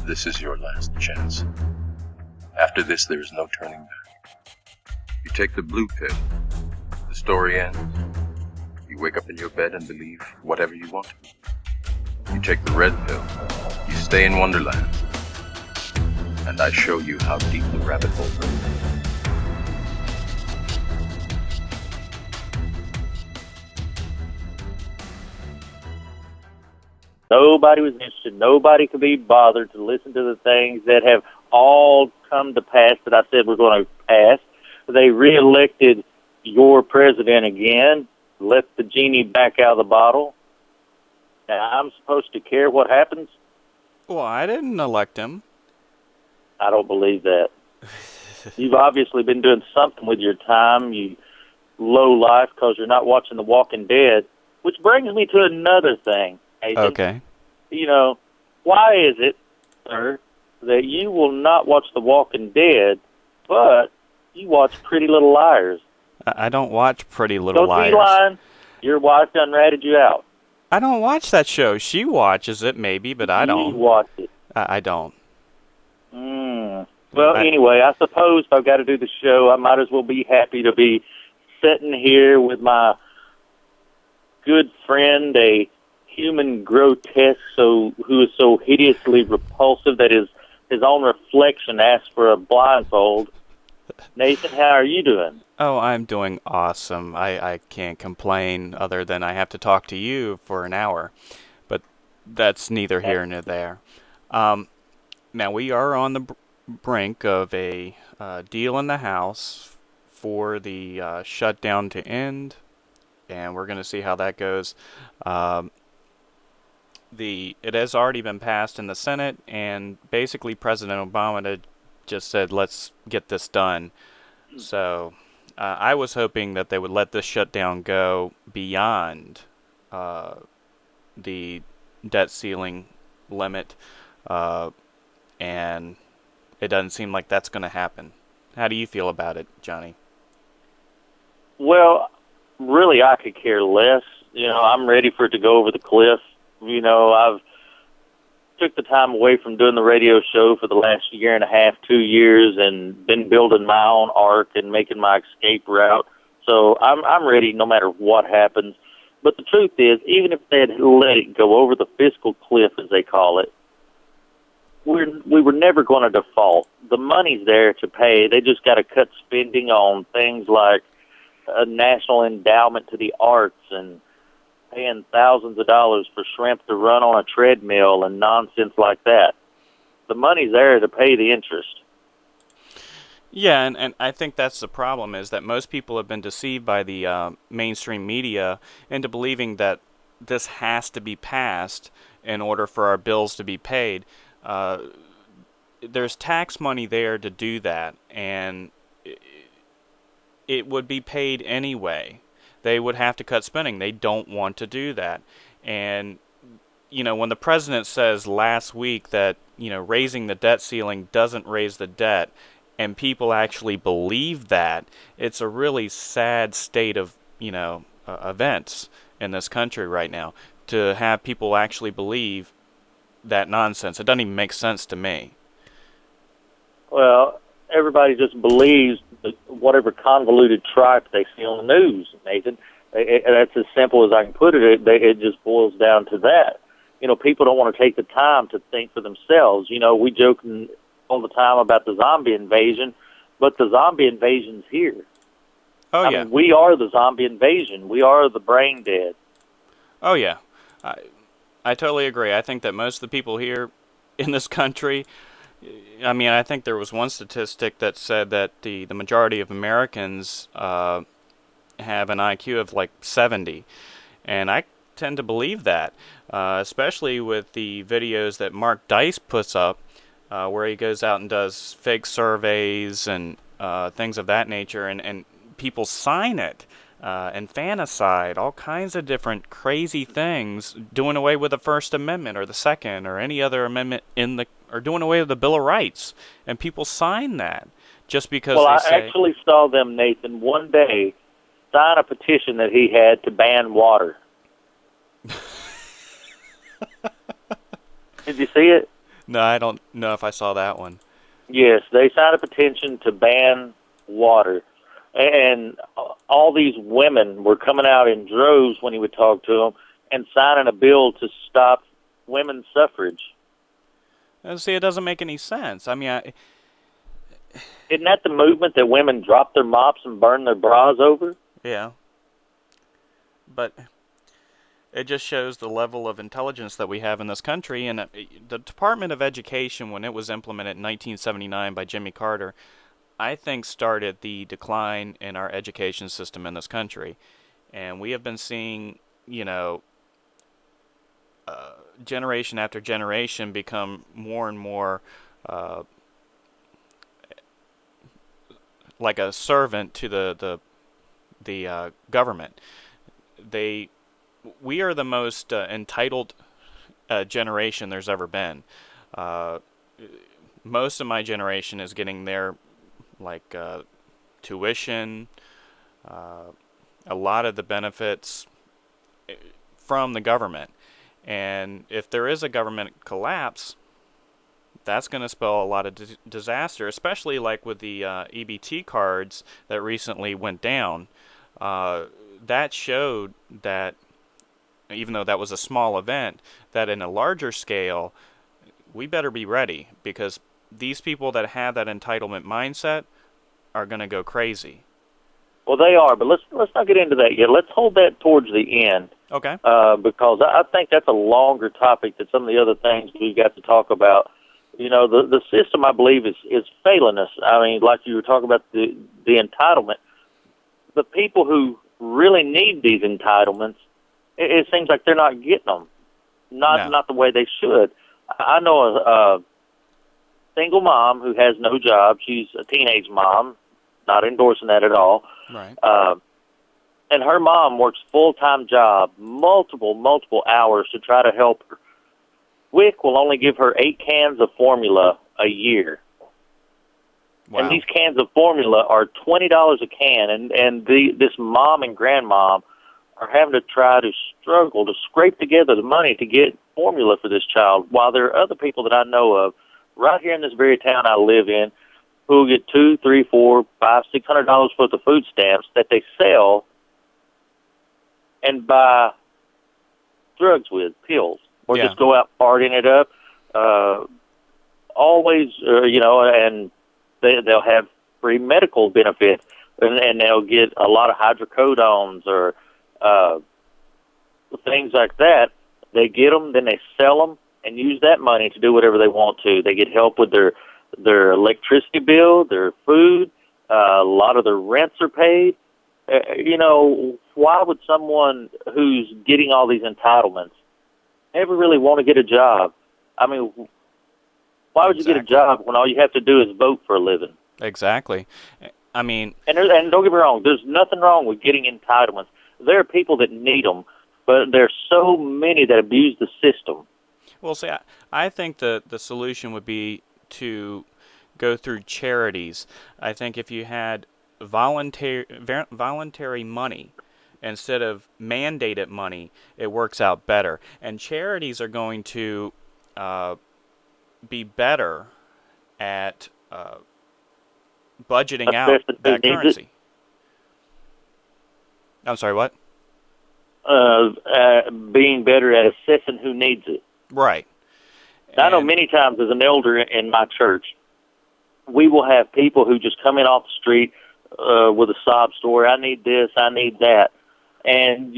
this is your last chance. After this, there is no turning back. You take the blue pill, the story ends. You wake up in your bed and believe whatever you want to. You take the red pill, you stay in Wonderland, and I show you how deep the rabbit hole goes. Nobody was interested. Nobody could be bothered to listen to the things that have all come to pass that I said were going to pass. They reelected your president again, let the genie back out of the bottle. Now, I'm supposed to care what happens? Well, I didn't elect him. I don't believe that. You've obviously been doing something with your time, you low life, because you're not watching The Walking Dead, which brings me to another thing. Nathan. Okay. You know, why is it, sir, that you will not watch The Walking Dead, but you watch Pretty Little Liars? I don't watch Pretty Little Liars. Don't be lying. Your wife done ratted you out. I don't watch that show. She watches it, maybe, but I don't. You watch it. I don't. Well, anyway, I suppose if I've got to do the show, I might as well be happy to be sitting here with my good friend, a human grotesque who is so hideously repulsive that his own reflection asks for a blindfold. Nathan, how are you doing? Oh, I'm doing awesome. I can't complain other than I have to talk to you for an hour. But that's neither here nor there. Now, we are on the brink of a deal in the House for the shutdown to end, and we're going to see how that goes. It has already been passed in the Senate, and basically President Obama just said, let's get this done. So I was hoping that they would let this shutdown go beyond the debt ceiling limit, and it doesn't seem like that's going to happen. How do you feel about it, Johnny? Well, really, I could care less. You know, I'm ready for it to go over the cliff. You know, I've took the time away from doing the radio show for the last year and a half, 2 years, and been building my own ark and making my escape route. So I'm ready no matter what happens. But the truth is, even if they had let it go over the fiscal cliff, as they call it, we were never going to default. The money's there to pay. They just got to cut spending on things like a national endowment to the arts and paying thousands of dollars for shrimp to run on a treadmill and nonsense like that. The money's there to pay the interest. Yeah, and I think that's the problem, is that most people have been deceived by the mainstream media into believing that this has to be passed in order for our bills to be paid. There's tax money there to do that, and it would be paid anyway. They would have to cut spending. They don't want to do that. And, you know, when the president says last week that, you know, raising the debt ceiling doesn't raise the debt, and people actually believe that, it's a really sad state of, you know, events in this country right now, to have people actually believe that nonsense. It doesn't even make sense to me. Well, everybody just believes whatever convoluted tripe they see on the news, Nathan. That's as simple as I can put it. It just boils down to that. You know, people don't want to take the time to think for themselves. You know, we joke all the time about the zombie invasion, but the zombie invasion's here. Oh, I mean, we are the zombie invasion. We are the brain dead. Oh, yeah. I totally agree. I think that most of the people here in this country, I mean, I think there was one statistic that said that the majority of Americans have an IQ of like 70, and I tend to believe that, especially with the videos that Mark Dice puts up, where he goes out and does fake surveys and things of that nature, and people sign it. Infanticide, all kinds of different crazy things, doing away with the First Amendment or the Second or any other amendment or doing away with the Bill of Rights, and people sign that just because I say... actually saw them, Nathan, one day sign a petition that he had to ban water. Did you see it? No, I don't know if I saw that one. Yes, they signed a petition to ban water. And all these women were coming out in droves when he would talk to them and signing a bill to stop women's suffrage. See, it doesn't make any sense. I mean, Isn't that the movement that women drop their mops and burn their bras over? yeah. But it just shows the level of intelligence that we have in this country. And the Department of Education, when it was implemented in 1979 by Jimmy Carter, I think started the decline in our education system in this country. And we have been seeing, generation after generation become more and more like a servant to the government. We are the most entitled generation there's ever been. Most of my generation is getting their tuition, a lot of the benefits from the government. And if there is a government collapse, that's going to spell a lot of disaster, especially like with the EBT cards that recently went down. That showed that, even though that was a small event, that in a larger scale, we better be ready, because these people that have that entitlement mindset are going to go crazy. Well, they are, but let's not get into that yet. Let's hold that towards the end. Okay. Because I think that's a longer topic than some of the other things we've got to talk about. The system, I believe, is failing us. I mean, like you were talking about the entitlement. The people who really need these entitlements, it seems like they're not getting them. Not the way they should. I know a single mom who has no job. She's a teenage mom, not endorsing that at all. Right. And her mom works full-time job, multiple hours to try to help her. WIC will only give her 8 cans of formula a year. Wow. And these cans of formula are $20 a can, and this mom and grandmom are having to try to struggle to scrape together the money to get formula for this child, while there are other people that I know of right here in this very town I live in who will get $200, $300, $400, $500, $600 worth of food stamps that they sell and buy drugs with, pills, or just go out partying it up. Always, and they'll have free medical benefits, and they'll get a lot of hydrocodones or things like that. They get them, then they sell them, and use that money to do whatever they want to. They get help with their electricity bill, their food. A lot of their rents are paid. Why would someone who's getting all these entitlements ever really want to get a job? I mean, why would you get a job when all you have to do is vote for a living? Exactly. I mean... And don't get me wrong, there's nothing wrong with getting entitlements. There are people that need them, but there's so many that abuse the system. Well, see, I think the solution would be to go through charities. I think if you had voluntary money instead of mandated money, it works out better. And charities are going to be better at budgeting out that currency. I'm sorry, what? Being better at assessing who needs it. Right. I know many times as an elder in my church, we will have people who just come in off the street with a sob story. I need this, I need that. And,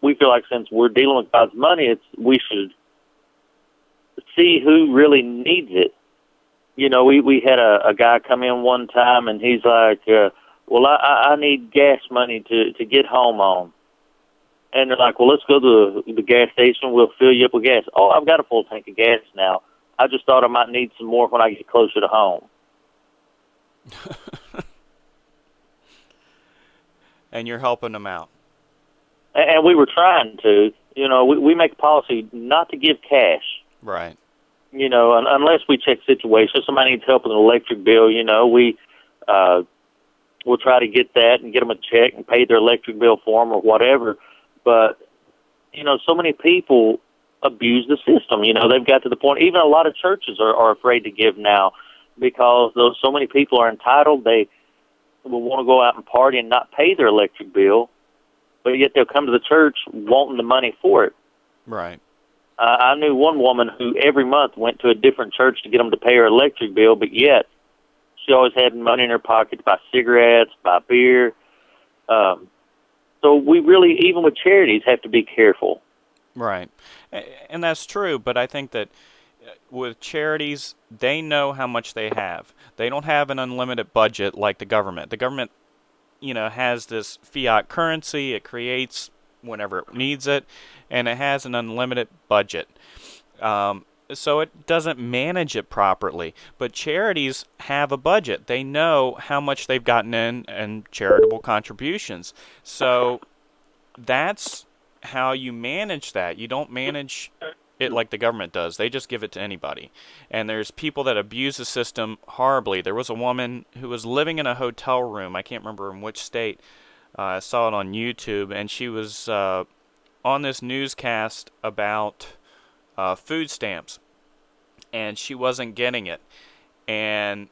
we feel like since we're dealing with God's money, we should see who really needs it. We had a guy come in one time, and he's like, well, I need gas money to get home on. And they're like, well, let's go to the gas station. We'll fill you up with gas. Oh, I've got a full tank of gas now. I just thought I might need some more when I get closer to home. And you're helping them out. And we were trying to. We make a policy not to give cash. Right. Unless we check situations. Somebody needs help with an electric bill, we'll try to get that and get them a check and pay their electric bill for them or whatever. But, so many people abuse the system. They've got to the point, even a lot of churches are afraid to give now because so many people are entitled. They will want to go out and party and not pay their electric bill, but yet they'll come to the church wanting the money for it. Right. I knew one woman who every month went to a different church to get them to pay her electric bill, but yet she always had money in her pocket to buy cigarettes, buy beer. So we really, even with charities, have to be careful. Right. And that's true, but I think that with charities, they know how much they have. They don't have an unlimited budget like the government. The government, has this fiat currency. It creates whenever it needs it, and it has an unlimited budget. So it doesn't manage it properly. But charities have a budget. They know how much they've gotten in charitable contributions. So that's how you manage that. You don't manage it like the government does. They just give it to anybody. And there's people that abuse the system horribly. There was a woman who was living in a hotel room. I can't remember in which state. I saw it on YouTube, and she was on this newscast about food stamps, and she wasn't getting it. And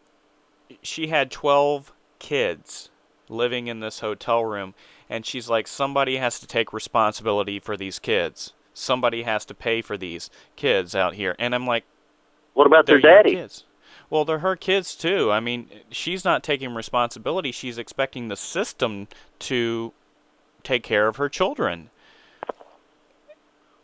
she had 12 kids living in this hotel room, and she's like, somebody has to take responsibility for these kids. Somebody has to pay for these kids out here. And I'm like, what about their daddy? Kids. Well, they're her kids too. I mean, she's not taking responsibility. She's expecting the system to take care of her children.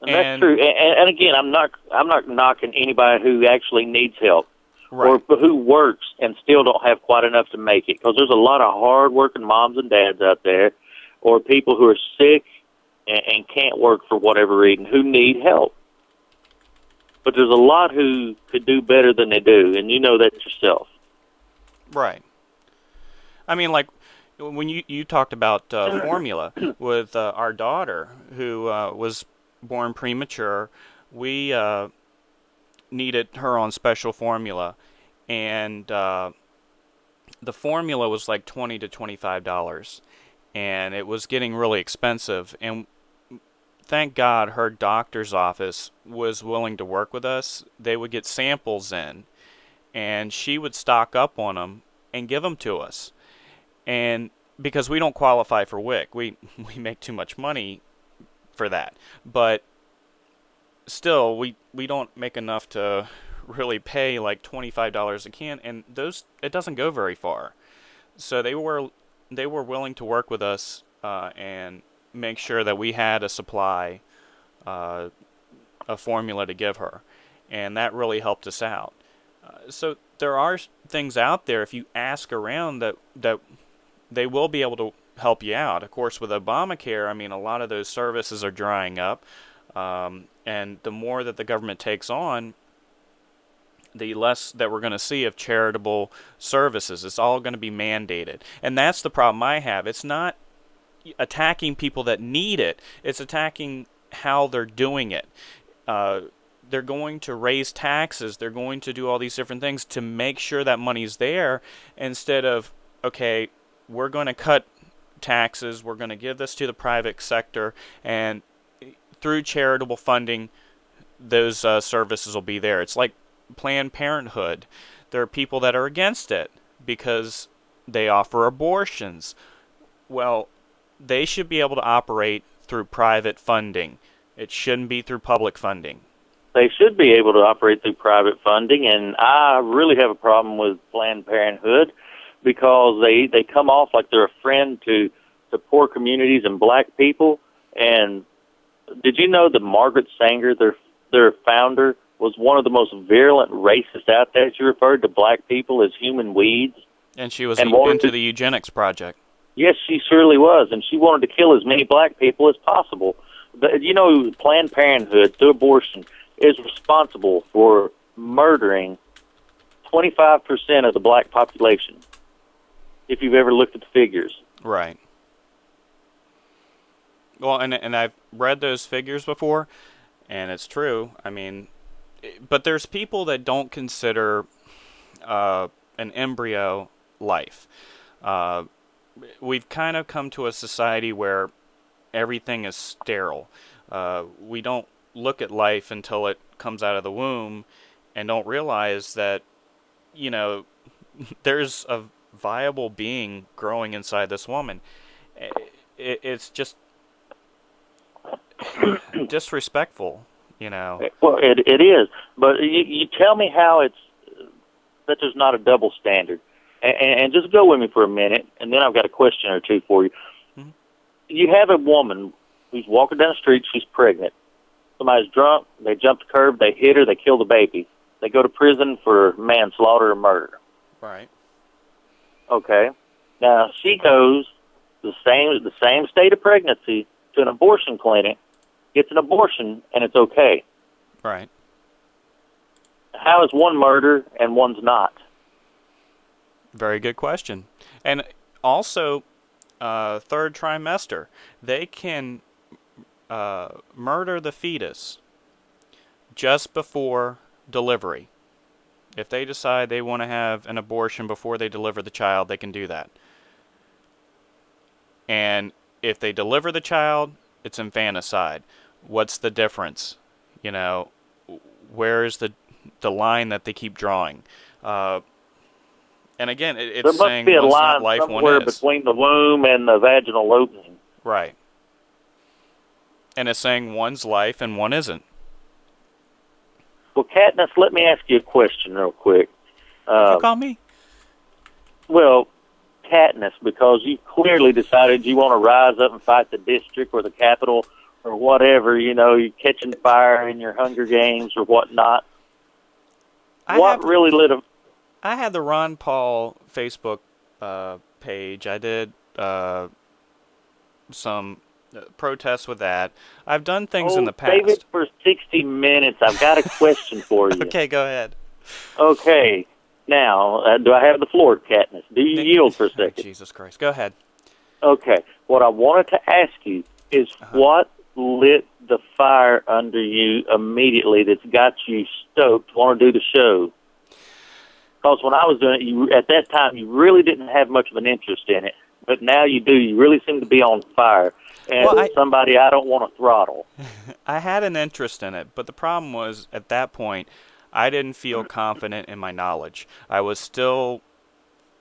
And that's true. And again, I'm not knocking anybody who actually needs help, right, or who works and still don't have quite enough to make it. Because there's a lot of hard-working moms and dads out there, or people who are sick and can't work for whatever reason, who need help. But there's a lot who could do better than they do, and you know that yourself. Right. I mean, like, when you talked about formula with our daughter, who was born premature, we needed her on special formula, and the formula was like $20 to $25, and it was getting really expensive. And thank God her doctor's office was willing to work with us. They would get samples in, and she would stock up on them and give them to us. And because we don't qualify for WIC, we make too much money for that. But still, we don't make enough to really pay like $25 a can, and it doesn't go very far. So they were willing to work with us and make sure that we had a supply, a formula to give her, and that really helped us out. So there are things out there, if you ask around, that they will be able to help you out. Of course, with Obamacare, I mean, a lot of those services are drying up, and the more that the government takes on, the less that we're going to see of charitable services. It's all going to be mandated. And that's the problem I have. It's not attacking people that need it. It's attacking how they're doing it. They're going to raise taxes. They're going to do all these different things to make sure that money's there, instead of, okay, we're going to cut taxes, we're going to give this to the private sector, and through charitable funding, those services will be there. It's like Planned Parenthood. There are people that are against it because they offer abortions. Well, they should be able to operate through private funding. It shouldn't be through public funding. They should be able to operate through private funding, and I really have a problem with Planned Parenthood because they come off like they're a friend to poor communities and black people. And did you know that Margaret Sanger, their founder, was one of the most virulent racists out there? She referred to black people as human weeds. And she was into the eugenics project. Yes, she surely was, and she wanted to kill as many black people as possible. But, you know, Planned Parenthood, through abortion, is responsible for murdering 25% of the black population, if you've ever looked at the figures. Right. Well, and I've read those figures before, and it's true. I mean, but there's people that don't consider an embryo life. We've kind of come to a society where everything is sterile. We don't look at life until it comes out of the womb and don't realize that, there's a viable being growing inside this woman. It's just disrespectful, Well, it is. But you tell me how it's that there's not a double standard. And just go with me for a minute, and then I've got a question or two for you. Mm-hmm. You have a woman who's walking down the street, she's pregnant. Somebody's drunk, they jump the curb, they hit her, they kill the baby. They go to prison for manslaughter or murder. Right. Okay. Now, she goes the same state of pregnancy to an abortion clinic, gets an abortion, and it's okay. Right. How is one murder and one's not? Very good question. And also, third trimester, they can murder the fetus just before delivery. If they decide they want to have an abortion before they deliver the child, they can do that. And if they deliver the child, it's infanticide. What's the difference? Where is the line that they keep drawing? And again, it's saying there must be a one's line not life, somewhere one is. between the womb and the vaginal opening. Right. And it's saying one's life and one isn't. Well, Katniss, let me ask you a question real quick. Did you call me? Well, Katniss, because you clearly decided you want to rise up and fight the district or the Capitol or whatever, you're catching fire in your Hunger Games or whatnot. Really lit a... I had the Ron Paul Facebook page. I did some protests with that. I've done things in the past. Save it for 60 minutes. I've got a question for you. Okay, go ahead. Okay. Now, do I have the floor, Katniss? Do you yield for a second? Jesus Christ. Go ahead. Okay. What I wanted to ask you is what lit the fire under you immediately that's got you stoked to want to do the show? Because when I was doing it, at that time, you really didn't have much of an interest in it. But now you do. You really seem to be on fire. And somebody I don't want to throttle. I had an interest in it, but the problem was, at that point, I didn't feel confident in my knowledge. I was still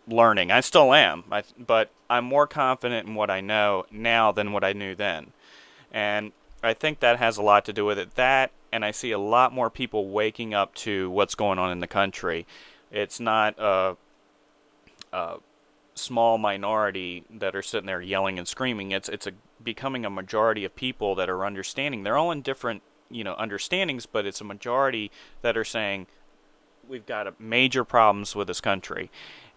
learning. I still am. But I'm more confident in what I know now than what I knew then. And I think that has a lot to do with it. That, and I see a lot more people waking up to what's going on in the country. It's not a small minority that are sitting there yelling and screaming. It's becoming a majority of people that are understanding. They're all in different understandings, but it's a majority that are saying we've got major problems with this country.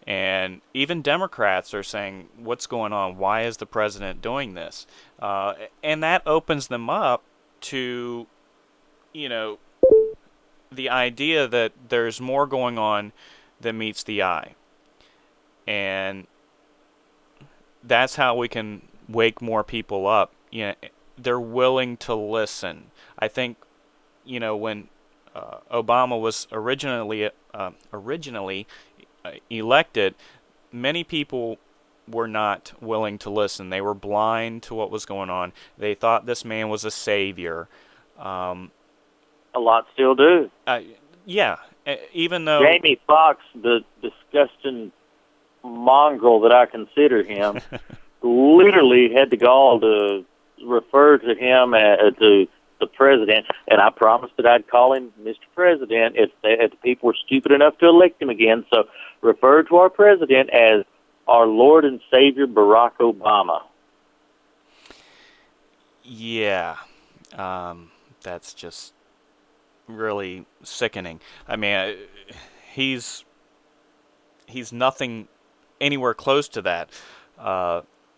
And even Democrats are saying, what's going on? Why is the president doing this? And that opens them up to, the idea that there's more going on than meets the eye. And that's how we can wake more people up. They're willing to listen. I think, when Obama was originally elected, many people were not willing to listen. They were blind to what was going on. They thought this man was a savior. A lot still do. Yeah, even though... Jamie Foxx, the disgusting mongrel that I consider him, literally had the gall to refer to him to the president, and I promised that I'd call him Mr. President if the people were stupid enough to elect him again. So refer to our president as our Lord and Savior Barack Obama. Yeah, that's just really sickening. I mean, he's nothing anywhere close to that.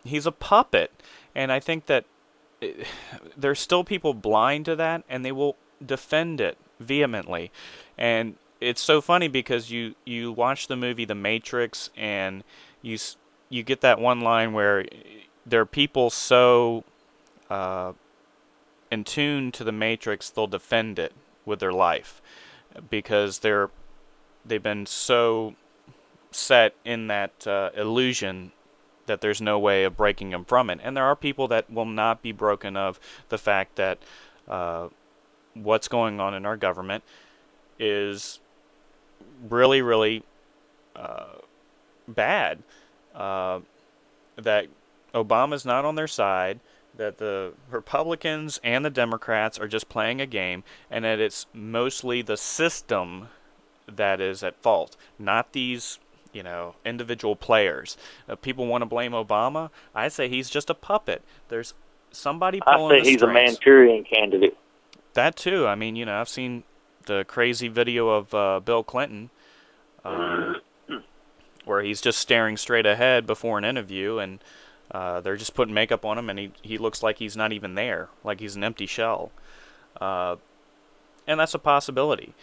He's a puppet, and I think that there's still people blind to that, and they will defend it vehemently. And it's so funny because you watch the movie The Matrix, and you get that one line where there are people so in tune to the Matrix, they'll defend it with their life because they've been so set in that illusion that there's no way of breaking them from it. And there are people that will not be broken of the fact that what's going on in our government is really, really bad. That Obama's not on their side, that the Republicans and the Democrats are just playing a game, and that it's mostly the system that is at fault, not these, individual players. People want to blame Obama. I say he's just a puppet. There's somebody pulling the strings. I say he's a Manchurian candidate. That too. I mean, I've seen the crazy video of Bill Clinton, where he's just staring straight ahead before an interview, and they're just putting makeup on him, and he looks like he's not even there, like he's an empty shell. And that's a possibility.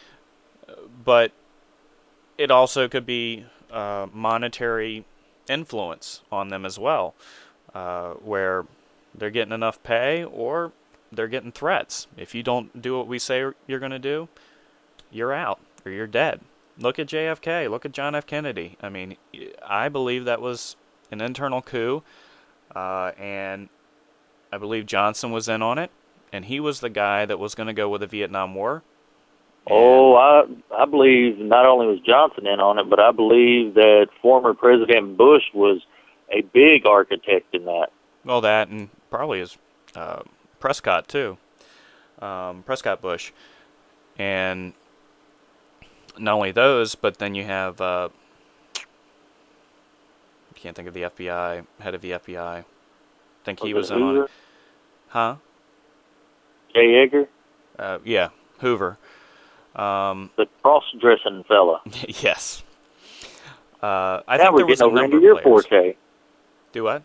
But it also could be monetary influence on them as well, where they're getting enough pay or they're getting threats. If you don't do what we say you're going to do, you're out or you're dead. Look at JFK. Look at John F. Kennedy. I mean, I believe that was an internal coup, and I believe Johnson was in on it, and he was the guy that was going to go with the Vietnam War. I believe not only was Johnson in on it, but I believe that former President Bush was a big architect in that. Well, that and probably is Prescott, too. Prescott Bush. And not only those, but then you have, I can't think of the FBI, head of the FBI. I think he was in on it. Huh? J. Edgar? Yeah, Hoover. The cross-dressing fella. Yes. I think we're getting over into your forte. Do what?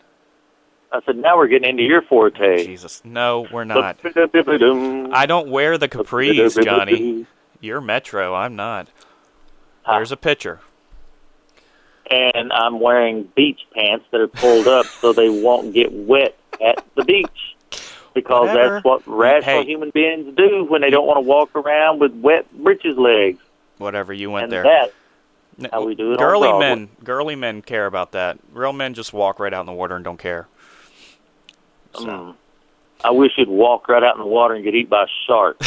I said, now we're getting into your forte. Jesus. No, we're not. I don't wear the capris, Johnny. You're Metro. I'm not. There's a picture. And I'm wearing beach pants that are pulled up so they won't get wet at the beach. Because that's what rational human beings do when they don't want to walk around with wet britches legs. Whatever, you went there. That's how we do it on Girly men care about that. Real men just walk right out in the water and don't care. So. I wish you'd walk right out in the water and get eaten by a shark.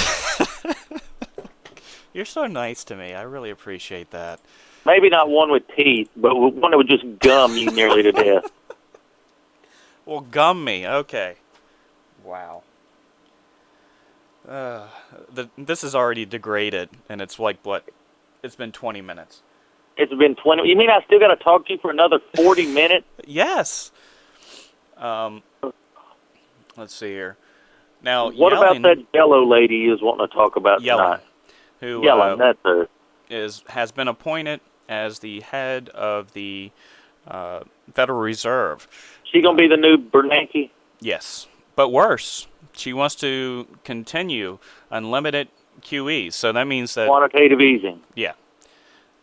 You're so nice to me. I really appreciate that. Maybe not one with teeth, but one that would just gum you nearly to death. Well, gum me. Okay. Wow. This is already degraded, and it's like, what? It's been 20 minutes. It's been 20. You mean I still got to talk to you for another 40 minutes? Yes. Let's see here. Now, what about that yellow lady you was wanting to talk about tonight? Who that's her. has been appointed as the head of the Federal Reserve. She gonna be the new Bernanke? Yes, but worse. She wants to continue unlimited QE. So that means that quantitative easing. Yeah.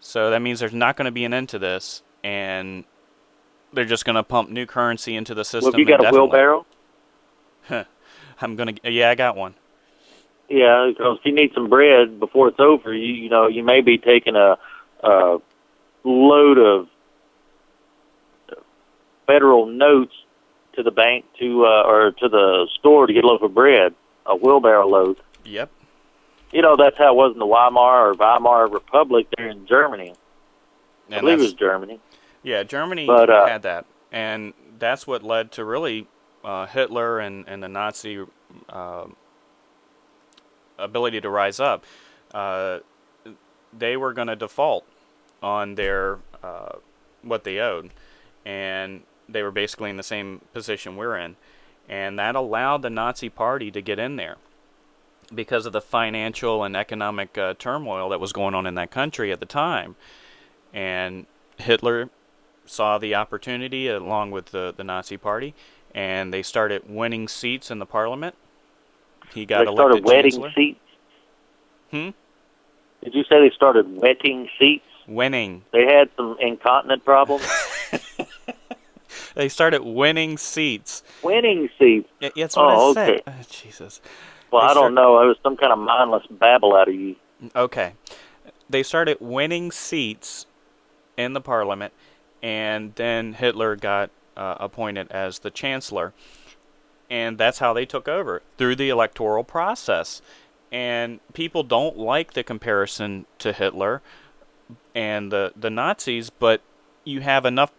So that means there's not going to be an end to this, and they're just going to pump new currency into the system. Well, you got a wheelbarrow? I got one. Yeah, because if you need some bread before it's over, you may be taking a load of federal notes to the bank or to the store to get a loaf of bread, a wheelbarrow load. Yep. That's how it was in the Weimar Republic there in Germany. I believe it was Germany. Yeah, Germany had that. And that's what led to really Hitler and the Nazi ability to rise up. They were going to default on their what they owed. And they were basically in the same position we're in. And that allowed the Nazi Party to get in there because of the financial and economic turmoil that was going on in that country at the time. And Hitler saw the opportunity along with the Nazi Party, and they started winning seats in the parliament. He got elected chancellor. They started wetting seats? Did you say they started wetting seats? Winning. They had some incontinent problems? They started winning seats. Winning seats? Yeah, that's what I said. Okay. Oh, Jesus. Well, I don't know. It was some kind of mindless babble out of you. Okay. They started winning seats in the parliament, and then Hitler got appointed as the chancellor. And that's how they took over, through the electoral process. And people don't like the comparison to Hitler and the Nazis, but you have enough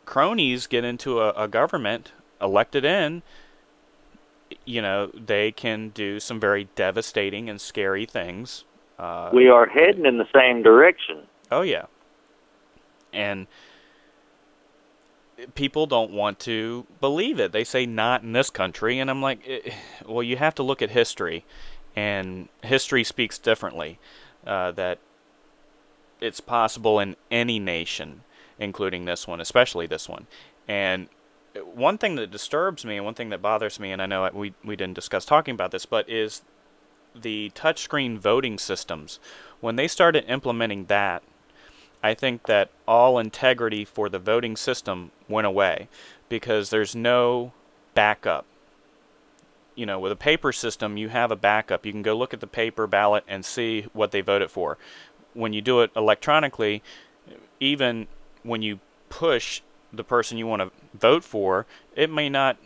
cronies get into a government elected in, they can do some very devastating and scary things. We are heading in the same direction. Oh, yeah. And people don't want to believe it. They say not in this country, and I'm like, well, you have to look at history, and history speaks differently, that it's possible in any nation, including this one, especially this one. And one thing that disturbs me and one thing that bothers me, and I know we didn't discuss talking about this, but is the touchscreen voting systems. When they started implementing that, I think that all integrity for the voting system went away because there's no backup. With a paper system, you have a backup. You can go look at the paper ballot and see what they voted for. When you do it electronically, even when you push the person you want to vote for, it may not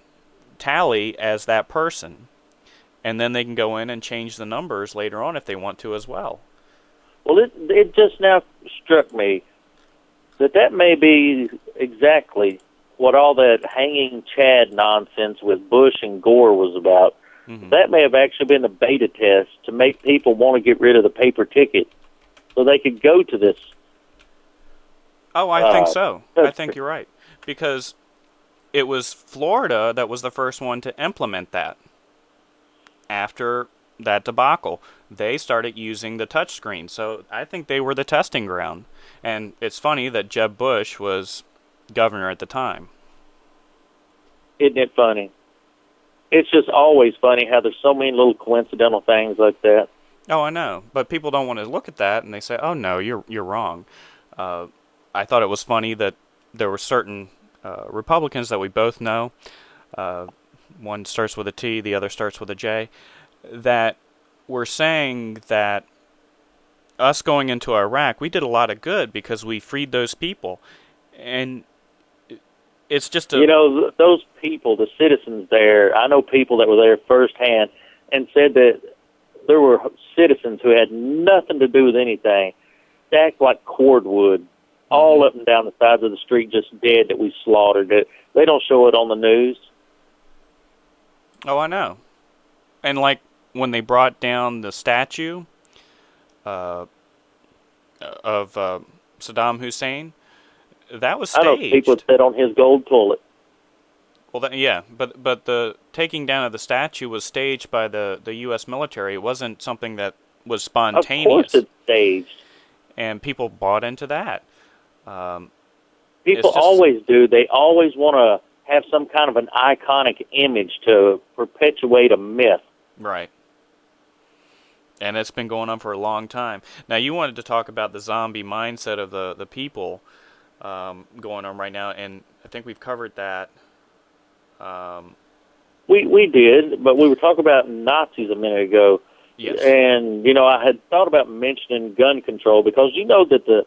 tally as that person. And then they can go in and change the numbers later on if they want to as well. Well, it just now struck me that may be exactly what all that hanging Chad nonsense with Bush and Gore was about. Mm-hmm. That may have actually been a beta test to make people want to get rid of the paper ticket so they could go to this. Oh, I think so. I think you're right. Because it was Florida that was the first one to implement that. After that debacle, they started using the touchscreen. So I think they were the testing ground. And it's funny that Jeb Bush was governor at the time. Isn't it funny? It's just always funny how there's so many little coincidental things like that. Oh, I know. But people don't want to look at that, and they say, oh, no, you're wrong. I thought it was funny that there were certain Republicans that we both know, one starts with a T, the other starts with a J, that were saying that us going into Iraq, we did a lot of good because we freed those people. And it's just those people, the citizens there, I know people that were there firsthand and said that there were citizens who had nothing to do with anything, stacked like cordwood, all up and down the sides of the street, just dead that we slaughtered. They don't show it on the news. Oh, I know. And like when they brought down the statue of Saddam Hussein, that was staged. I know people that sat on his gold toilet. Well, yeah, but the taking down of the statue was staged by the U.S. military. It wasn't something that was spontaneous. Of course it's staged. And people bought into that. People always do. They always want to have some kind of an iconic image to perpetuate a myth. Right. And it's been going on for a long time. Now, you wanted to talk about the zombie mindset of the people going on right now, and I think we've covered that. We did, but we were talking about Nazis a minute ago. Yes. And, I had thought about mentioning gun control because you know that the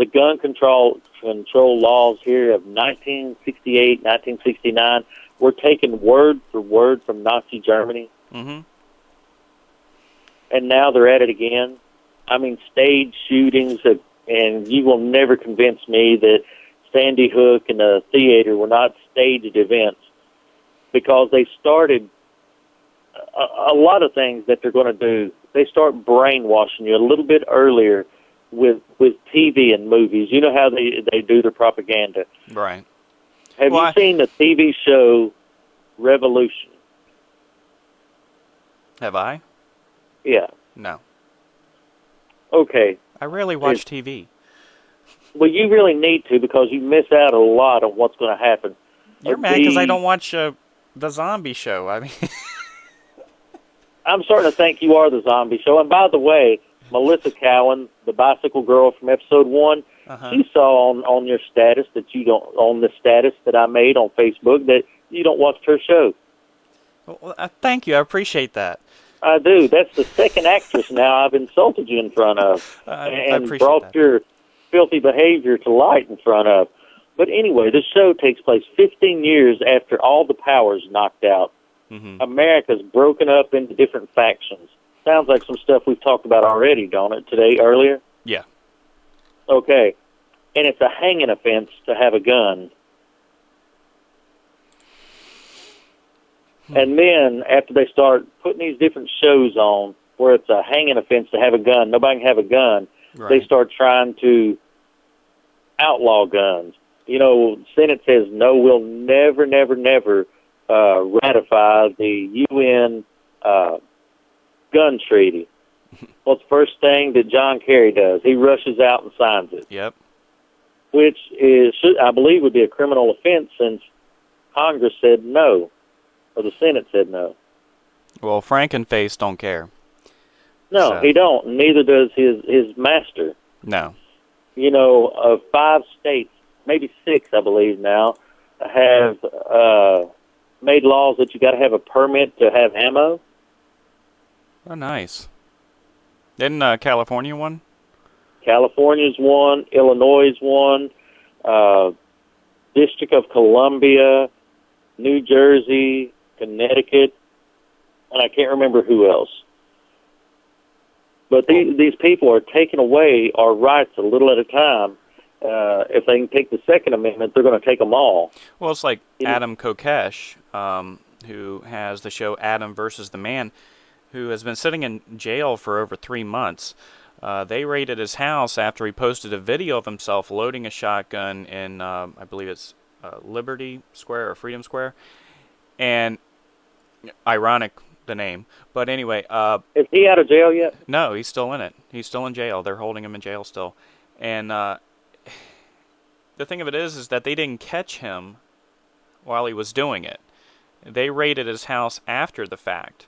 gun control laws here of 1968, 1969 were taken word for word from Nazi Germany. Mm-hmm. And now they're at it again. I mean, stage shootings, and you will never convince me that Sandy Hook and the theater were not staged events because they started a lot of things that they're going to do. They start brainwashing you a little bit earlier with TV and movies. You know how they do their propaganda. Right. Have you seen the TV show Revolution? Have I? Yeah. No. Okay. I rarely watch TV. Well, you really need to because you miss out a lot on what's going to happen. You're mad because I don't watch the zombie show. I mean, I'm starting to think you are the zombie show. And by the way, Melissa Cowan, the bicycle girl from episode 1, she saw on your status that you don't, on the status that I made on Facebook, that you don't watch her show. Well, thank you. I appreciate that. I do. That's the second actress now I've insulted you in front of and brought your filthy behavior to light in front of. But anyway, this show takes place 15 years after all the power's knocked out. Mm-hmm. America's broken up into different factions. Sounds like some stuff we've talked about already, don't it, today, earlier? Yeah. Okay. And it's a hanging offense to have a gun. And then, after they start putting these different shows on where it's a hanging offense to have a gun, nobody can have a gun, they start trying to outlaw guns. You know, the Senate says, no, we'll never, never, never ratify the UN gun treaty. Well, it's the first thing that John Kerry does. He rushes out and signs it. Yep. Which is, I believe, would be a criminal offense since Congress said no, or the Senate said no. Well, Frankenface don't care. No, So. he don't. Neither does his master. No. You know, 5 states, maybe 6, I believe now, have made laws that you got to have a permit to have ammo. Oh, nice. Didn't California one? California's one, Illinois' one, District of Columbia, New Jersey, Connecticut, and I can't remember who else. But these people are taking away our rights a little at a time. If they can take the Second Amendment, they're going to take them all. Well, it's like Adam Kokesh, who has the show Adam versus the Man, who has been sitting in jail for over 3 months. They raided his house after he posted a video of himself loading a shotgun in, I believe it's Liberty Square or Freedom Square. And ironic, the name. But anyway. Is he out of jail yet? No, he's still in it. He's still in jail. They're holding him in jail still. And the thing of it is that they didn't catch him while he was doing it. They raided his house after the fact.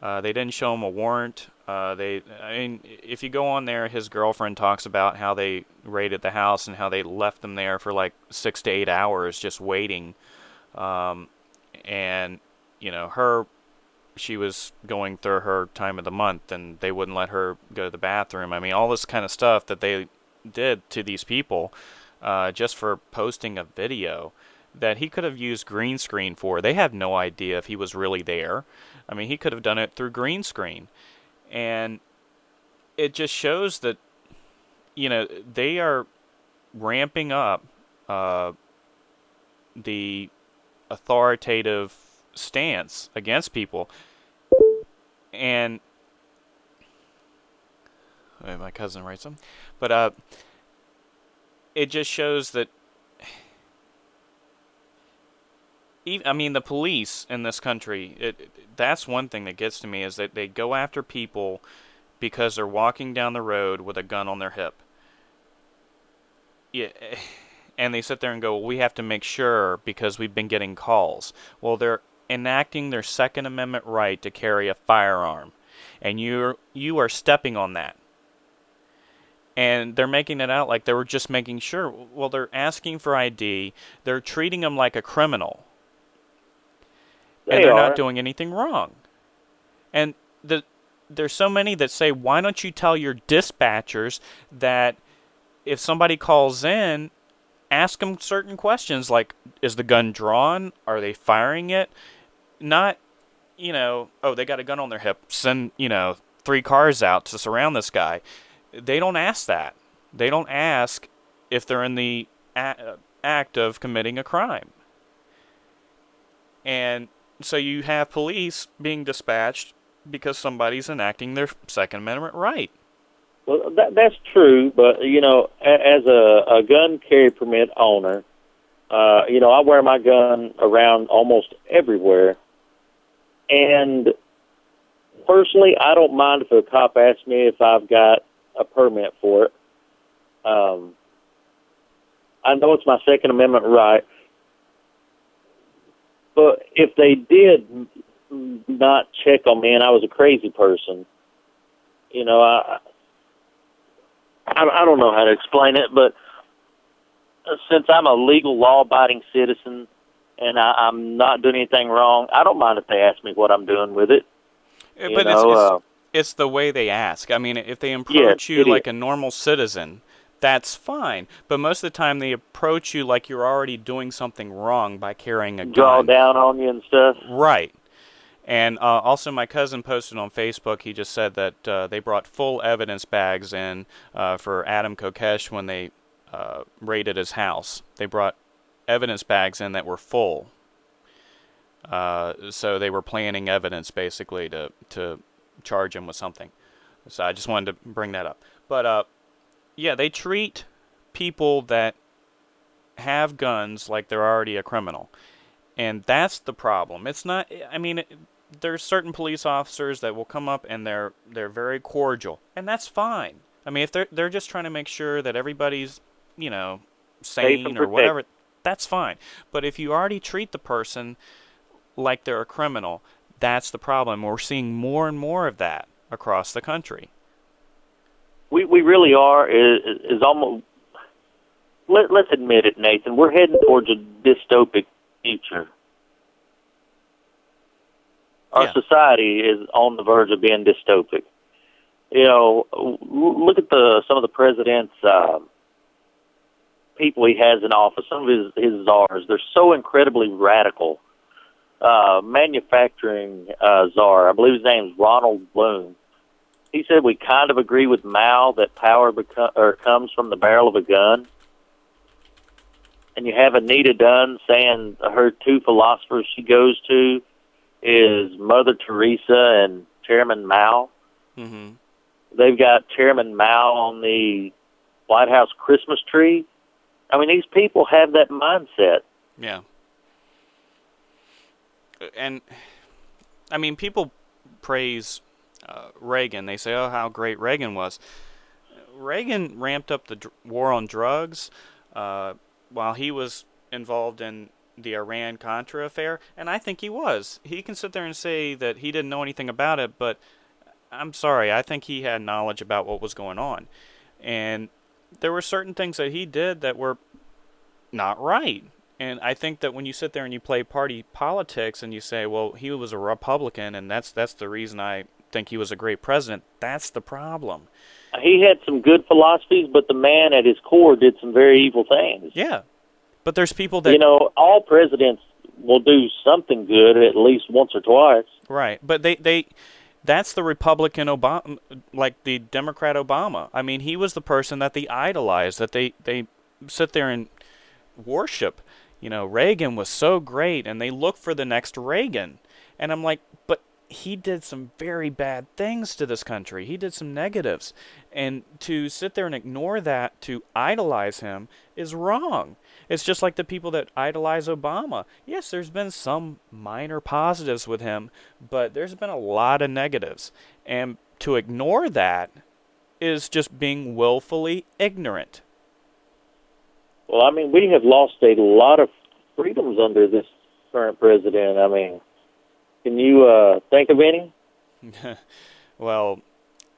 They didn't show him a warrant. If you go on there, his girlfriend talks about how they raided the house and how they left them there for like 6 to 8 hours just waiting. And, you know, she was going through her time of the month and they wouldn't let her go to the bathroom. I mean, all this kind of stuff that they did to these people just for posting a video that he could have used green screen for. They have no idea if he was really there. I mean, he could have done it through green screen. And it just shows that, you know, they are ramping up the authoritative stance against people. And my cousin writes them. But it just shows that the police in this country, that's one thing that gets to me, is that they go after people because they're walking down the road with a gun on their hip. Yeah, and they sit there and go, well, we have to make sure because we've been getting calls. Well, they're enacting their Second Amendment right to carry a firearm, and you are stepping on that. And they're making it out like they were just making sure. Well, they're asking for ID. They're treating them like a criminal. And they're not doing anything wrong. And there's so many that say, why don't you tell your dispatchers that if somebody calls in, ask them certain questions like, is the gun drawn? Are they firing it? Not, oh, they got a gun on their hip. Send, 3 cars out to surround this guy. They don't ask that. They don't ask if they're in the act of committing a crime. And so you have police being dispatched because somebody's enacting their Second Amendment right. Well, that's true, but, as a gun carry permit owner, I wear my gun around almost everywhere. And personally, I don't mind if a cop asks me if I've got a permit for it. I know it's my Second Amendment right. But if they did not check on me and I was a crazy person, I don't know how to explain it, but since I'm a legal, law-abiding citizen and I'm not doing anything wrong, I don't mind if they ask me what I'm doing with it. But it's the way they ask. I mean, if they approach you like a normal citizen, that's fine. But most of the time they approach you like you're already doing something wrong by carrying a gun. Draw down on you and stuff. Right. And also, my cousin posted on Facebook. He just said that they brought full evidence bags in for Adam Kokesh when they raided his house. They brought evidence bags in that were full. So they were planning evidence basically to charge him with something. So I just wanted to bring that up. But yeah, they treat people that have guns like they're already a criminal. And that's the problem. It's not, I mean, there's certain police officers that will come up and they're very cordial, and that's fine. I mean, if they're just trying to make sure that everybody's, you know, sane or whatever, that's fine. But if you already treat the person like they're a criminal, that's the problem. We're seeing more and more of that across the country. We really are. Is almost. Let's admit it, Nathan. We're heading towards a dystopic future. Our society is on the verge of being dystopic. You know, look at some of the president's people he has in office. Some of his czars. They're so incredibly radical. Manufacturing czar, I believe his name's Ronald Bloom. He said we kind of agree with Mao that power comes from the barrel of a gun. And you have Anita Dunn saying her two philosophers she goes to is Mother Teresa and Chairman Mao. Mm-hmm. They've got Chairman Mao on the White House Christmas tree. I mean, these people have that mindset. Yeah. And, I mean, people praise Reagan. They say, oh, how great Reagan was. Reagan ramped up the war on drugs while he was involved in the Iran-Contra affair, and I think he was. He can sit there and say that he didn't know anything about it, but I'm sorry, I think he had knowledge about what was going on. And there were certain things that he did that were not right. And I think that when you sit there and you play party politics and you say, well, he was a Republican, and that's the reason I think he was a great president, that's the problem. He had some good philosophies, but the man at his core did some very evil things. Yeah. But there's people that... You know, all presidents will do something good at least once or twice. Right. But that's the Republican Obama, like the Democrat Obama. I mean, he was the person that they idolized, that they sit there and worship. You know, Reagan was so great, and they look for the next Reagan. And I'm like, but he did some very bad things to this country. He did some negatives. And to sit there and ignore that, to idolize him, is wrong. It's just like the people that idolize Obama. Yes, there's been some minor positives with him, but there's been a lot of negatives. And to ignore that is just being willfully ignorant. Well, I mean, we have lost a lot of freedoms under this current president. I mean, can you think of any? Well,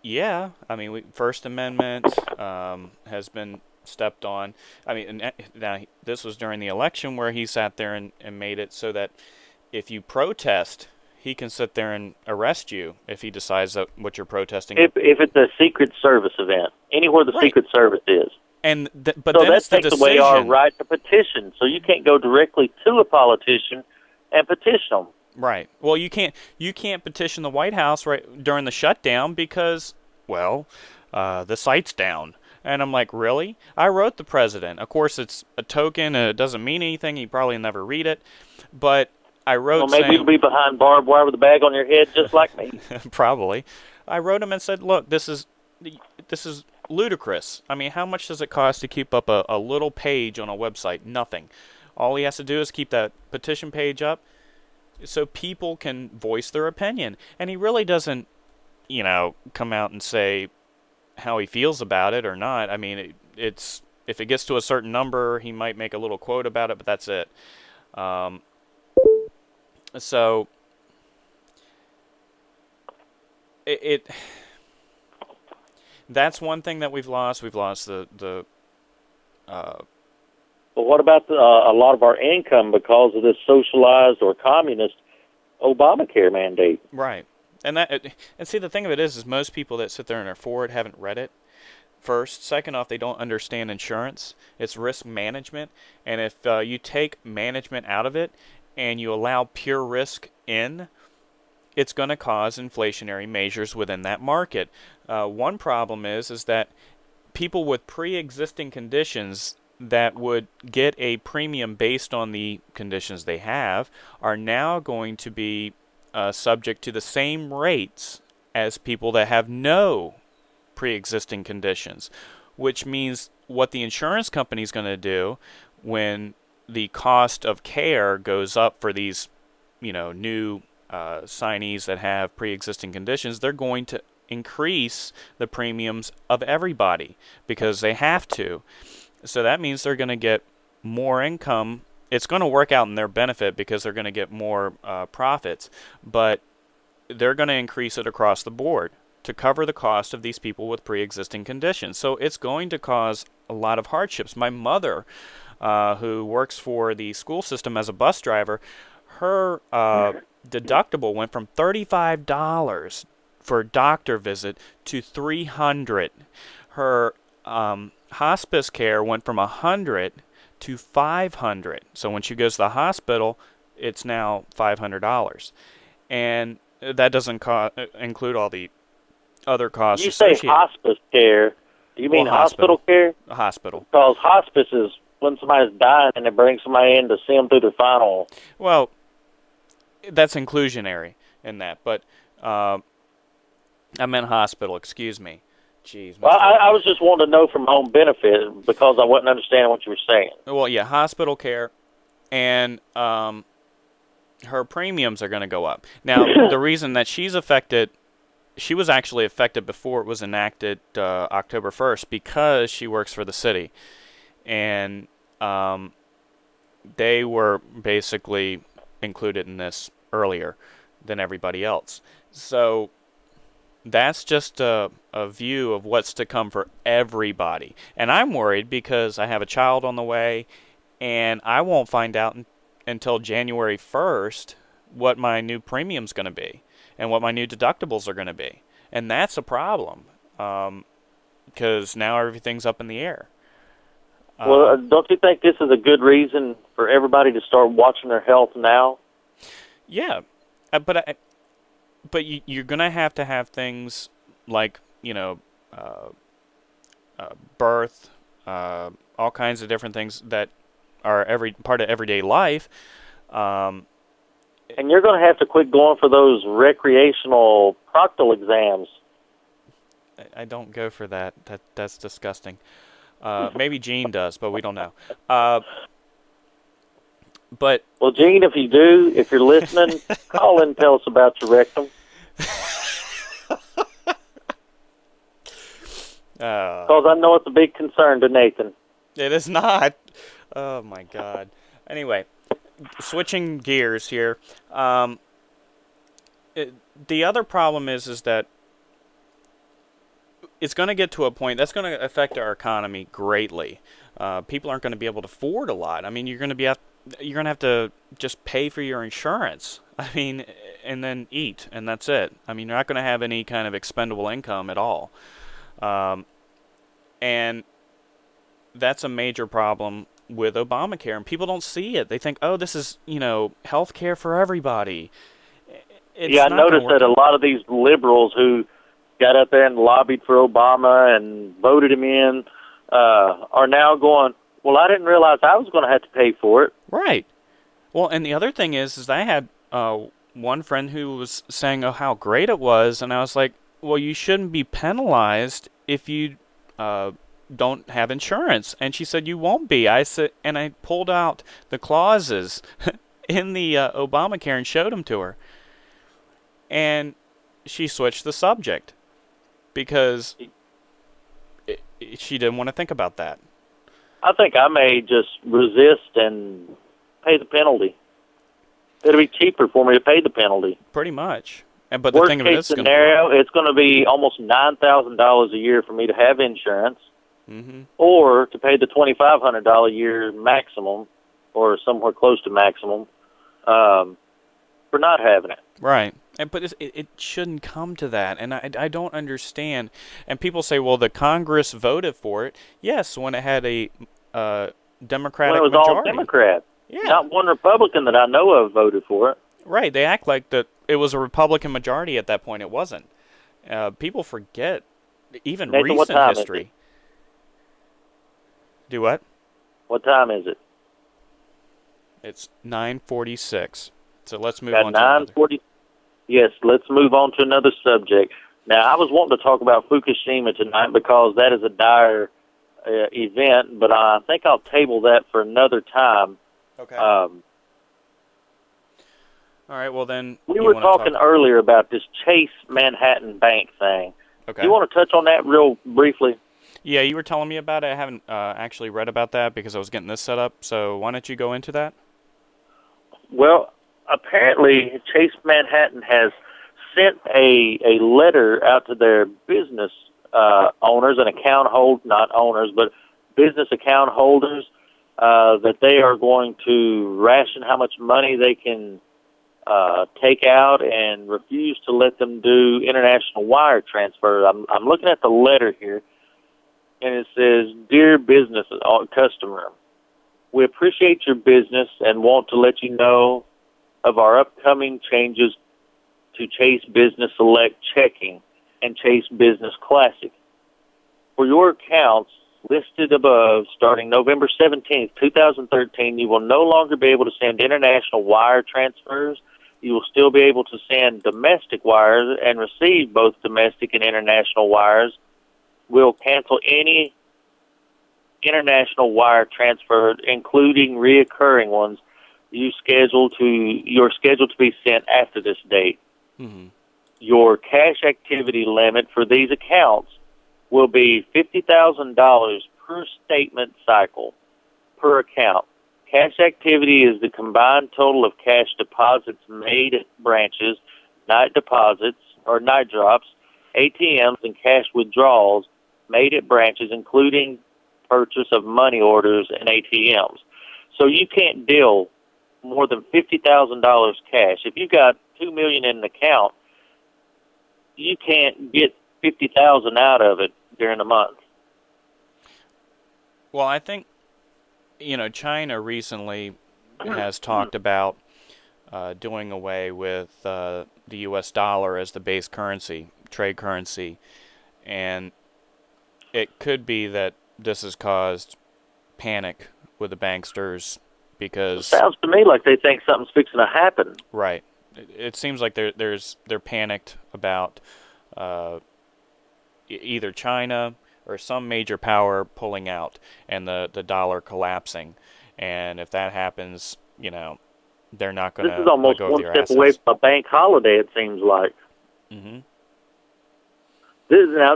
yeah. I mean, First Amendment has been stepped on. I mean, now this was during the election where he sat there and made it so that if you protest, he can sit there and arrest you if he decides that what you're protesting. If it's a Secret Service event, anywhere the Secret Service is. And but so then that it's the takes decision. away our right to petition. So you can't go directly to a politician and petition them. Right. Well, you can't petition the White House right during the shutdown because, well, the site's down. And I'm like, really? I wrote the president. Of course, it's a token. And it doesn't mean anything. You probably never read it. But I wrote. Well, maybe you'll be behind barbed wire with a bag on your head, just like me. Probably. I wrote him and said, look, this is ludicrous. I mean, how much does it cost to keep up a little page on a website? Nothing. All he has to do is keep that petition page up so people can voice their opinion. And he really doesn't, come out and say how he feels about it or not. I mean, it's if it gets to a certain number, he might make a little quote about it, but that's it. So that's one thing that we've lost. We've lost the But what about a lot of our income because of this socialized or communist Obamacare mandate? Right. And see, the thing of it is most people that sit there and are for it haven't read it. First. Second off, they don't understand insurance. It's risk management. And if you take management out of it and you allow pure risk in, it's going to cause inflationary measures within that market. One problem is that people with pre-existing conditions that would get a premium based on the conditions they have are now going to be subject to the same rates as people that have no pre-existing conditions, which means what the insurance company is going to do when the cost of care goes up for these, new signees that have pre-existing conditions, they're going to increase the premiums of everybody because they have to. So that means they're going to get more income. It's going to work out in their benefit because they're going to get more profits, but they're going to increase it across the board to cover the cost of these people with pre-existing conditions. So it's going to cause a lot of hardships. My mother, who works for the school system as a bus driver, her deductible went from $35 for a doctor visit to $300. Her hospice care went from $100 to $500. So when she goes to the hospital, it's now $500, and that doesn't include all the other costs associated. You say hospice care. Do you mean hospital care? Hospital. Because hospice is when somebody's dying and they bring somebody in to see them through their final. Well, that's inclusionary in that, but I meant hospital. Excuse me. Jeez. Well, I was just wanting to know from my own benefit because I wasn't understanding what you were saying. Well, yeah, hospital care, and her premiums are going to go up. Now, the reason that she's affected, she was actually affected before it was enacted October 1st because she works for the city, and they were basically included in this earlier than everybody else. So that's just a view of what's to come for everybody. And I'm worried because I have a child on the way, and I won't find out until January 1st what my new premium's going to be and what my new deductibles are going to be. And that's a problem because now everything's up in the air. Well, don't you think this is a good reason for everybody to start watching their health now? Yeah, but you're going to have things like, birth, all kinds of different things that are part of everyday life. And you're going to have to quit going for those recreational proctal exams. I don't go for that. That's disgusting. Maybe Gene does, but we don't know. But well, Gene, if you do, if you're listening, call and tell us about your rectum. Because I know it's a big concern to Nathan. It is not. Oh, my God. Anyway, switching gears here. The other problem is that it's going to get to a point that's going to affect our economy greatly. People aren't going to be able to afford a lot. I mean, you're going to have to just pay for your insurance. I mean, and then eat, and that's it. I mean, you're not going to have any kind of expendable income at all. And that's a major problem with Obamacare, and people don't see it. They think, oh, this is, health care for everybody. I noticed that a lot of these liberals who got up there and lobbied for Obama and voted him in are now going, well, I didn't realize I was going to have to pay for it. Right. Well, and the other thing is I had one friend who was saying, oh, how great it was, and I was like, well, you shouldn't be penalized if you don't have insurance. And she said, you won't be. I said, and I pulled out the clauses in the Obamacare and showed them to her. And she switched the subject because she didn't want to think about that. I think I may just resist and pay the penalty. It'll be cheaper for me to pay the penalty. Pretty much. But Worst the thing of it case is scenario, it's going to be almost $9,000 a year for me to have insurance, or to pay the $2,500 a year maximum, or somewhere close to maximum, for not having it. Right. But it shouldn't come to that, and I don't understand. And people say, well, the Congress voted for it. Yes, when it had a Democratic majority. When it was all Democrat. Yeah. Not one Republican that I know of voted for it. Right. They act like that it was a Republican majority at that point. It wasn't. People forget even Nathan, what recent time history. is it? Do what? What time is it? It's 9:46. So let's move Got on to another. 9:40. Yes, let's move on to another subject. Now, I was wanting to talk about Fukushima tonight because that is a dire event, but I think I'll table that for another time. Okay. All right, well then... We were talking earlier about this Chase Manhattan Bank thing. Okay. Do you want to touch on that real briefly? Yeah, you were telling me about it. I haven't actually read about that because I was getting this set up, so why don't you go into that? Well, apparently Chase Manhattan has sent a letter out to their business owners and account holders, not owners, but business account holders, that they are going to ration how much money they can take out and refuse to let them do international wire transfers. I'm looking at the letter here, and it says, "Dear business customer, we appreciate your business and want to let you know of our upcoming changes to Chase Business Select Checking and Chase Business Classic. For your accounts listed above, starting November 17th, 2013, you will no longer be able to send international wire transfers. You will still be able to send domestic wires and receive both domestic and international wires. We'll cancel any international wire transfer, including reoccurring ones, you're scheduled to be sent after this date. Mm-hmm. Your cash activity limit for these accounts will be $50,000 per statement cycle per account. Cash activity is the combined total of cash deposits made at branches, night deposits or night drops, ATMs, and cash withdrawals made at branches, including purchase of money orders and ATMs. So you can't deal more than $50,000 cash. If you've got $2 million in an account, you can't get $50,000 out of it during a month. Well, I think, China recently has talked about doing away with the U.S. dollar as the base currency, trade currency, and it could be that this has caused panic with the banksters because... It sounds to me like they think something's fixing to happen. Right. It seems like they're panicked about either China or some major power pulling out and the dollar collapsing. And if that happens, they're not going to... This is almost one step away from a bank holiday, it seems like. Mm-hmm.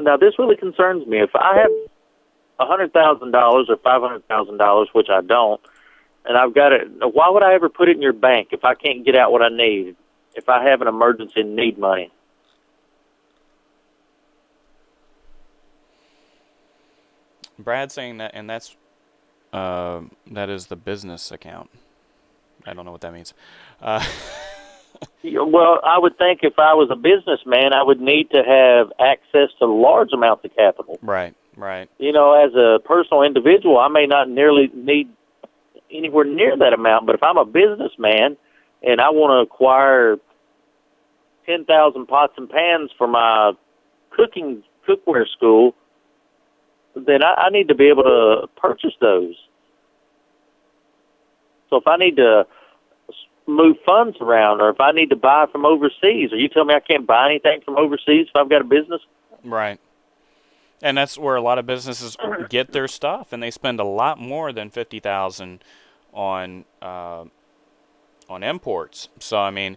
Now, this really concerns me. If I have $100,000 or $500,000, which I don't, and I've got it, why would I ever put it in your bank if I can't get out what I need, if I have an emergency and need money? Brad's saying that, and that is the business account. I don't know what that means. Well, I would think if I was a businessman, I would need to have access to large amounts of capital. Right. As a personal individual, I may not nearly need anywhere near that amount, but if I'm a businessman and I want to acquire 10,000 pots and pans for my cookware school, then I need to be able to purchase those. So if I need to move funds around, or if I need to buy from overseas, are you telling me I can't buy anything from overseas if I've got a business? Right. And that's where a lot of businesses get their stuff, and they spend a lot more than $50,000 on imports. So I mean,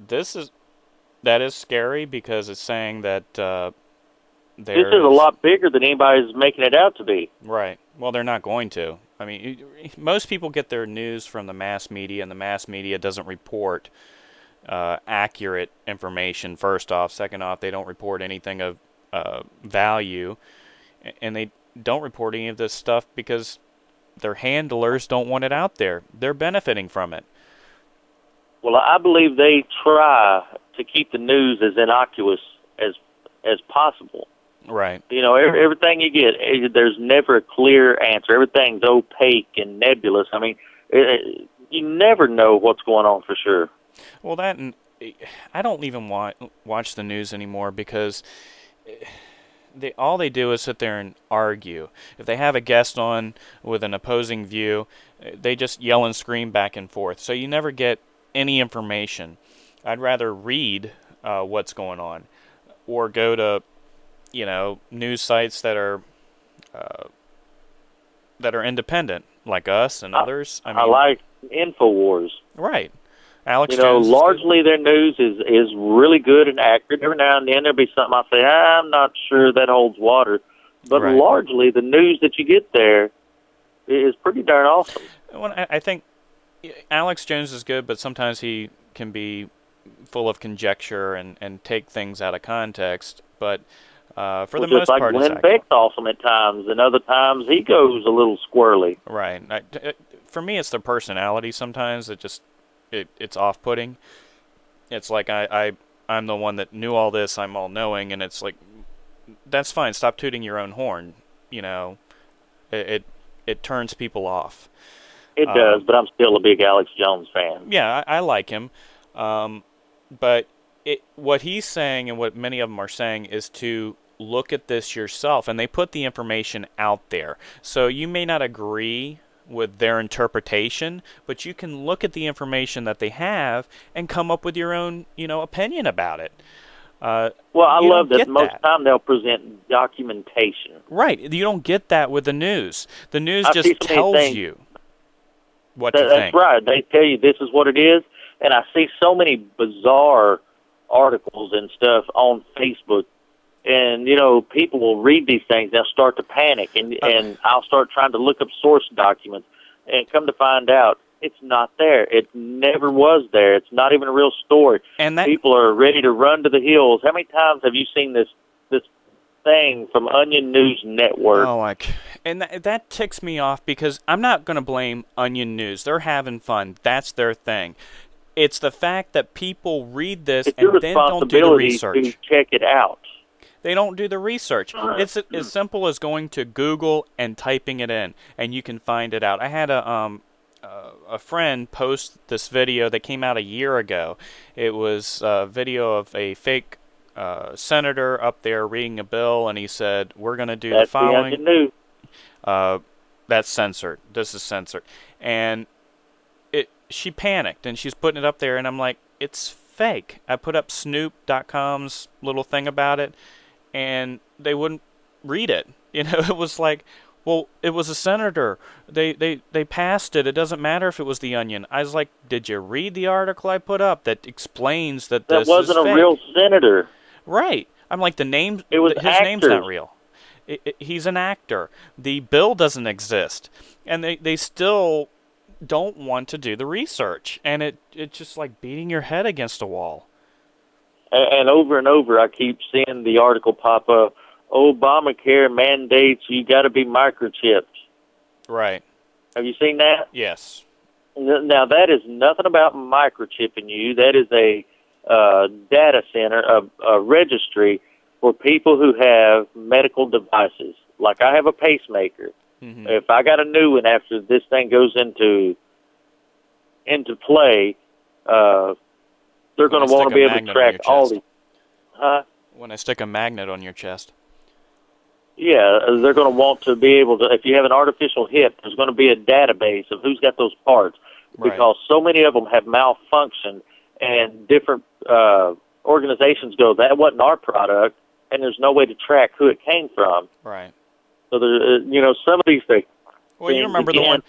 that is scary because it's saying that this is a lot bigger than anybody's making it out to be. Right. Well, they're not going to. I mean, most people get their news from the mass media, and the mass media doesn't report accurate information, first off. Second off, they don't report anything of value, and they don't report any of this stuff because their handlers don't want it out there. They're benefiting from it. Well, I believe they try to keep the news as innocuous as possible. Right. Everything you get, there's never a clear answer. Everything's opaque and nebulous. I mean, you never know what's going on for sure. Well, that and I don't even watch the news anymore because all they do is sit there and argue. If they have a guest on with an opposing view, they just yell and scream back and forth. So you never get any information. I'd rather read what's going on, or go to, news sites that are independent, like us and others. I like InfoWars. Right. Alex Jones. Largely their news is really good and accurate. Every now and then there'll be something I say, I'm not sure that holds water. But Right. Largely the news that you get there is pretty darn awesome. Well, I think Alex Jones is good, but sometimes he can be full of conjecture and take things out of context. But for the most just part, like Glenn Beck's awesome at times, and other times he goes a little squirrely. Right. For me, it's their personality. Sometimes it's off-putting. It's like I'm the one that knew all this. I'm all-knowing, and it's like, that's fine. Stop tooting your own horn. It turns people off. It does, but I'm still a big Alex Jones fan. Yeah, I like him. But what he's saying and what many of them are saying is to look at this yourself, and they put the information out there. So you may not agree with their interpretation, but you can look at the information that they have and come up with your own, opinion about it. Well, I love that most of the time they'll present documentation. Right. You don't get that with the news. The news just so tells you what to think. That's right. They tell you this is what it is, and I see so many bizarre articles and stuff on Facebook, and people will read these things, they'll start to panic, and I'll start trying to look up source documents, and come to find out it's not there. It never was there. It's not even a real story. And people are ready to run to the hills. How many times have you seen this thing from Onion News Network? Oh, and that ticks me off, because I'm not going to blame Onion News. They're having fun. That's their thing. It's the fact that people read this and then don't do the research. To check it out. They don't do the research. It's as simple as going to Google and typing it in, and you can find it out. I had a friend post this video that came out a year ago. It was a video of a fake senator up there reading a bill, and he said, "We're going to do the following." That's censored. This is censored, and she panicked, and she's putting it up there, and I'm like, it's fake. I put up Snoop.com's little thing about it, and they wouldn't read it. It was like, well, it was a senator. They passed it. It doesn't matter if it was the Onion. I was like, did you read the article I put up that explains that this is fake? That wasn't a real senator. Right. I'm like, his name's not real. He's an actor. The bill doesn't exist. And they still don't want to do the research, and it's just like beating your head against a wall. And over, I keep seeing the article pop up. Obamacare mandates you got to be microchipped. Right. Have you seen that? Yes. Now that is nothing about microchipping you. That is a data center, a registry for people who have medical devices. Like I have a pacemaker. Mm-hmm. If I got a new one after this thing goes into play, they're going to want to be able to track all these. When I stick a magnet on your chest. Yeah, they're going to want to be able to. If you have an artificial hip, there's going to be a database of who's got those parts, because so many of them have malfunctioned, and different organizations go, that wasn't our product, and there's no way to track who it came from. Right. So there's, some of these things. Well, you remember the one.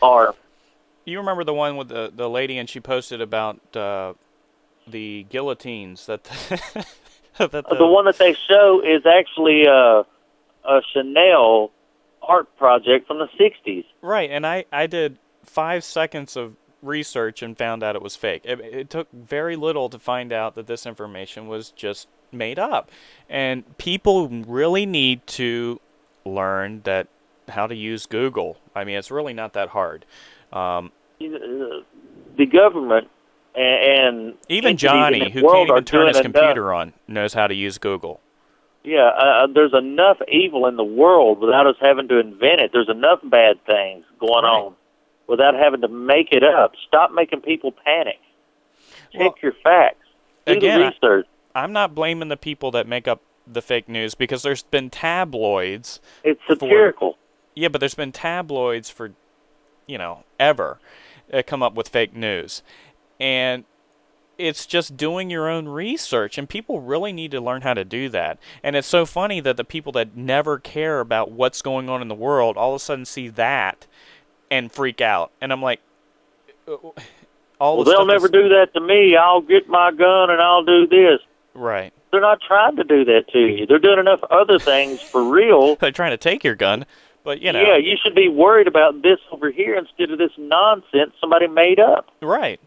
You remember the one with the lady, and she posted about the guillotines that. The one that they show is actually a Chanel art project from the 60s. Right, and I did 5 seconds of research and found out it was fake. It took very little to find out that this information was just made up. And people really need to learn how to use Google. I mean, it's really not that hard. The government and even Johnny, who can't even turn his computer on, knows how to use Google. Yeah, there's enough evil in the world without us having to invent it. There's enough bad things going on without having to make it up. Stop making people panic. Check your facts. Do the research. I'm not blaming the people that make up the fake news, because there's been tabloids. It's satirical. Yeah, but there's been tabloids for, ever come up with fake news. And it's just doing your own research, and people really need to learn how to do that. And it's so funny that the people that never care about what's going on in the world all of a sudden see that and freak out. And I'm like, they'll never do that to me. I'll get my gun and I'll do this. Right. They're not trying to do that to you. They're doing enough other things for real. They're trying to take your gun, but Yeah, you should be worried about this over here instead of this nonsense somebody made up. Right.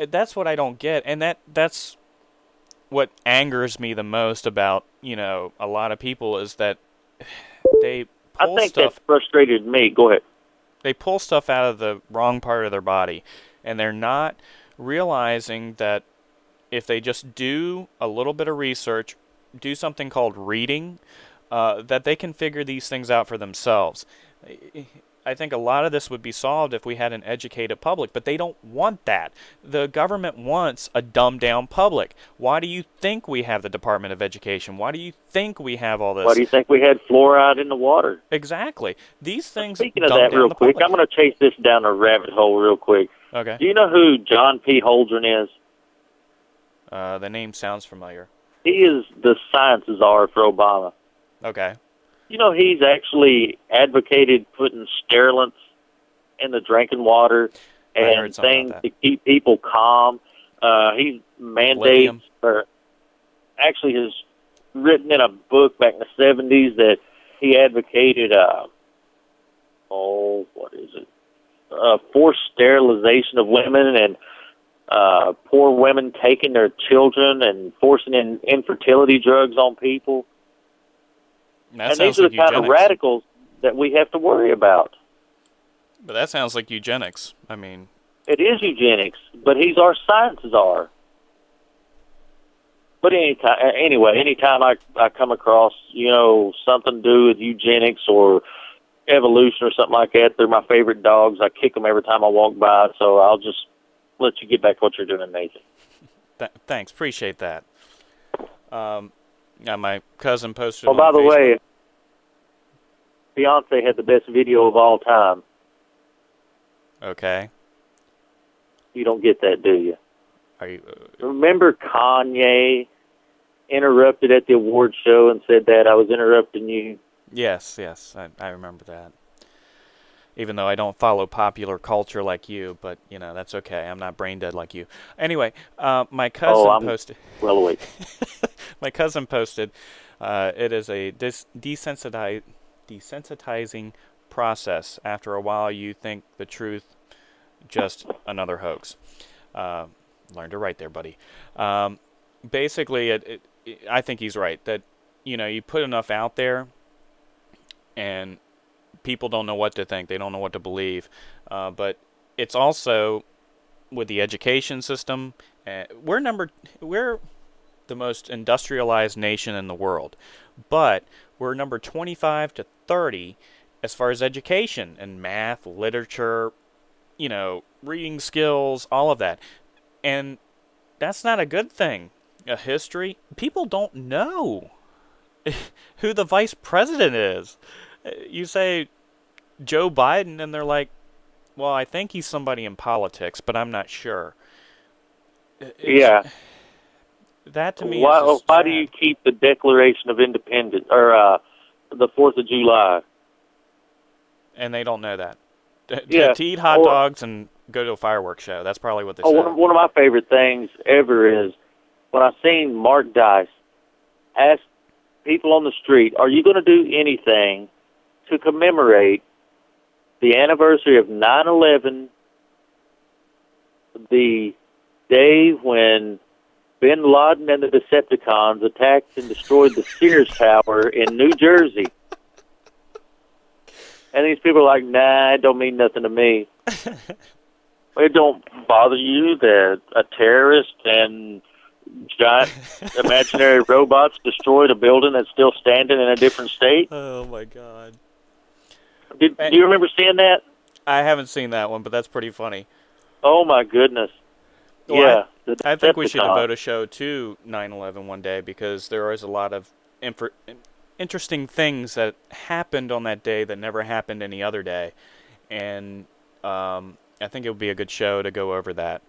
That's what I don't get, and that's what angers me the most about, a lot of people, is that they pull I think stuff. That frustrated me. Go ahead. They pull stuff out of the wrong part of their body, and they're not realizing that if they just do a little bit of research, do something called reading, that they can figure these things out for themselves. I think a lot of this would be solved if we had an educated public, but they don't want that. The government wants a dumbed-down public. Why do you think we have the Department of Education? Why do you think we have all this? Why do you think we had fluoride in the water? Exactly. These things. Speaking of that, real quick, I'm going to chase this down a rabbit hole real quick. Okay. Do you know who John P. Holdren is? The name sounds familiar. He is the science czar for Obama. Okay. He's actually advocated putting sterilants in the drinking water and things to keep people calm. He mandates, or actually has written in a book back in the 70s that he advocated, forced sterilization of women and poor women taking their children and forcing in infertility drugs on people. And these are the kind of radicals that we have to worry about. But that sounds like eugenics. I mean, it is eugenics, but he's our science czar. But anytime I come across, something to do with eugenics or evolution or something like that, they're my favorite dogs. I kick them every time I walk by, so I'll just let you get back to what you're doing, Nathan. Thanks. Appreciate that. My cousin posted on by the Facebook. way, Beyonce had the best video of all time. Okay. You don't get that, do you? Are you? Remember Kanye interrupted at the award show and said that I was interrupting you? Yes, I remember that. Even though I don't follow popular culture like you, but, that's okay. I'm not brain dead like you. Anyway, my cousin posted... well awake. My cousin posted, it is a desensitizing process. After a while, you think the truth, just another hoax. Learn to write there, buddy. Basically, I think he's right, that, you put enough out there, and people don't know what to think. They don't know what to believe. But it's also with the education system. We're the most industrialized nation in the world, but we're number 25 to 30 as far as education and math, literature, reading skills, all of that. And that's not a good thing. History, people don't know who the vice president is. You say Joe Biden, and they're like, well, I think he's somebody in politics, but I'm not sure. Yeah. That to me is why do you keep the Declaration of Independence, or the 4th of July? And they don't know that. Yeah. To eat hot dogs and go to a fireworks show. That's probably what they say. One of my favorite things ever is when I seen Mark Dice ask people on the street, are you going to do anything to commemorate the anniversary of 9/11, the day when Bin Laden and the Decepticons attacked and destroyed the Sears Tower in New Jersey? And these people are like, nah, it don't mean nothing to me. It don't bother you that a terrorist and giant imaginary robots destroyed a building that's still standing in a different state? Oh, my God. Do you remember seeing that? I haven't seen that one, but that's pretty funny. Oh, my goodness. Well, Yeah, I think we should Decepticon. devote a show to 9/11 one day because there is a lot of interesting things that happened on that day that never happened any other day, and I think it would be a good show to go over that.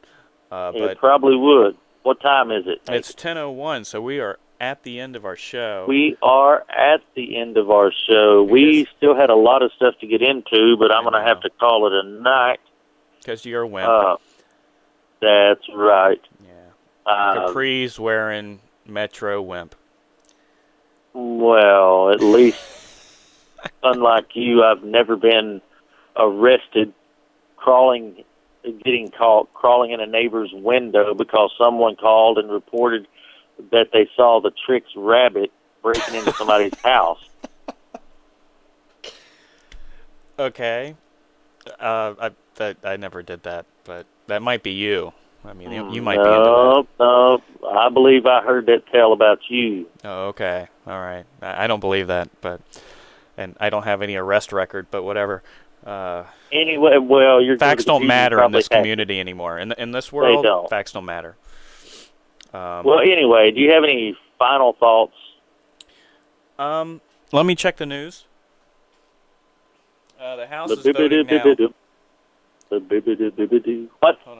It But probably would. What time is it, it's Nathan? 10:01, so we are at the end of our show. We are at the end of our show. We still had a lot of stuff to get into, but I'm going to have to call it a night. Because you're a wimp. That's right. Yeah. Capri's wearing Metro Wimp. Well, at least, unlike you, I've never been arrested crawling in a neighbor's window because someone called and reported that they saw the Trix rabbit breaking into somebody's house. Okay. I never did that, but that might be you. I mean, you might be into that. No, I believe I heard that tale about you. Oh, okay. All right. I don't believe that, and I don't have any arrest record, but whatever. Anyway, well, facts don't matter in this community anymore. In this world, facts don't matter. Well, anyway, do you have any final thoughts? Let me check the news. The House is voting now. What? Hold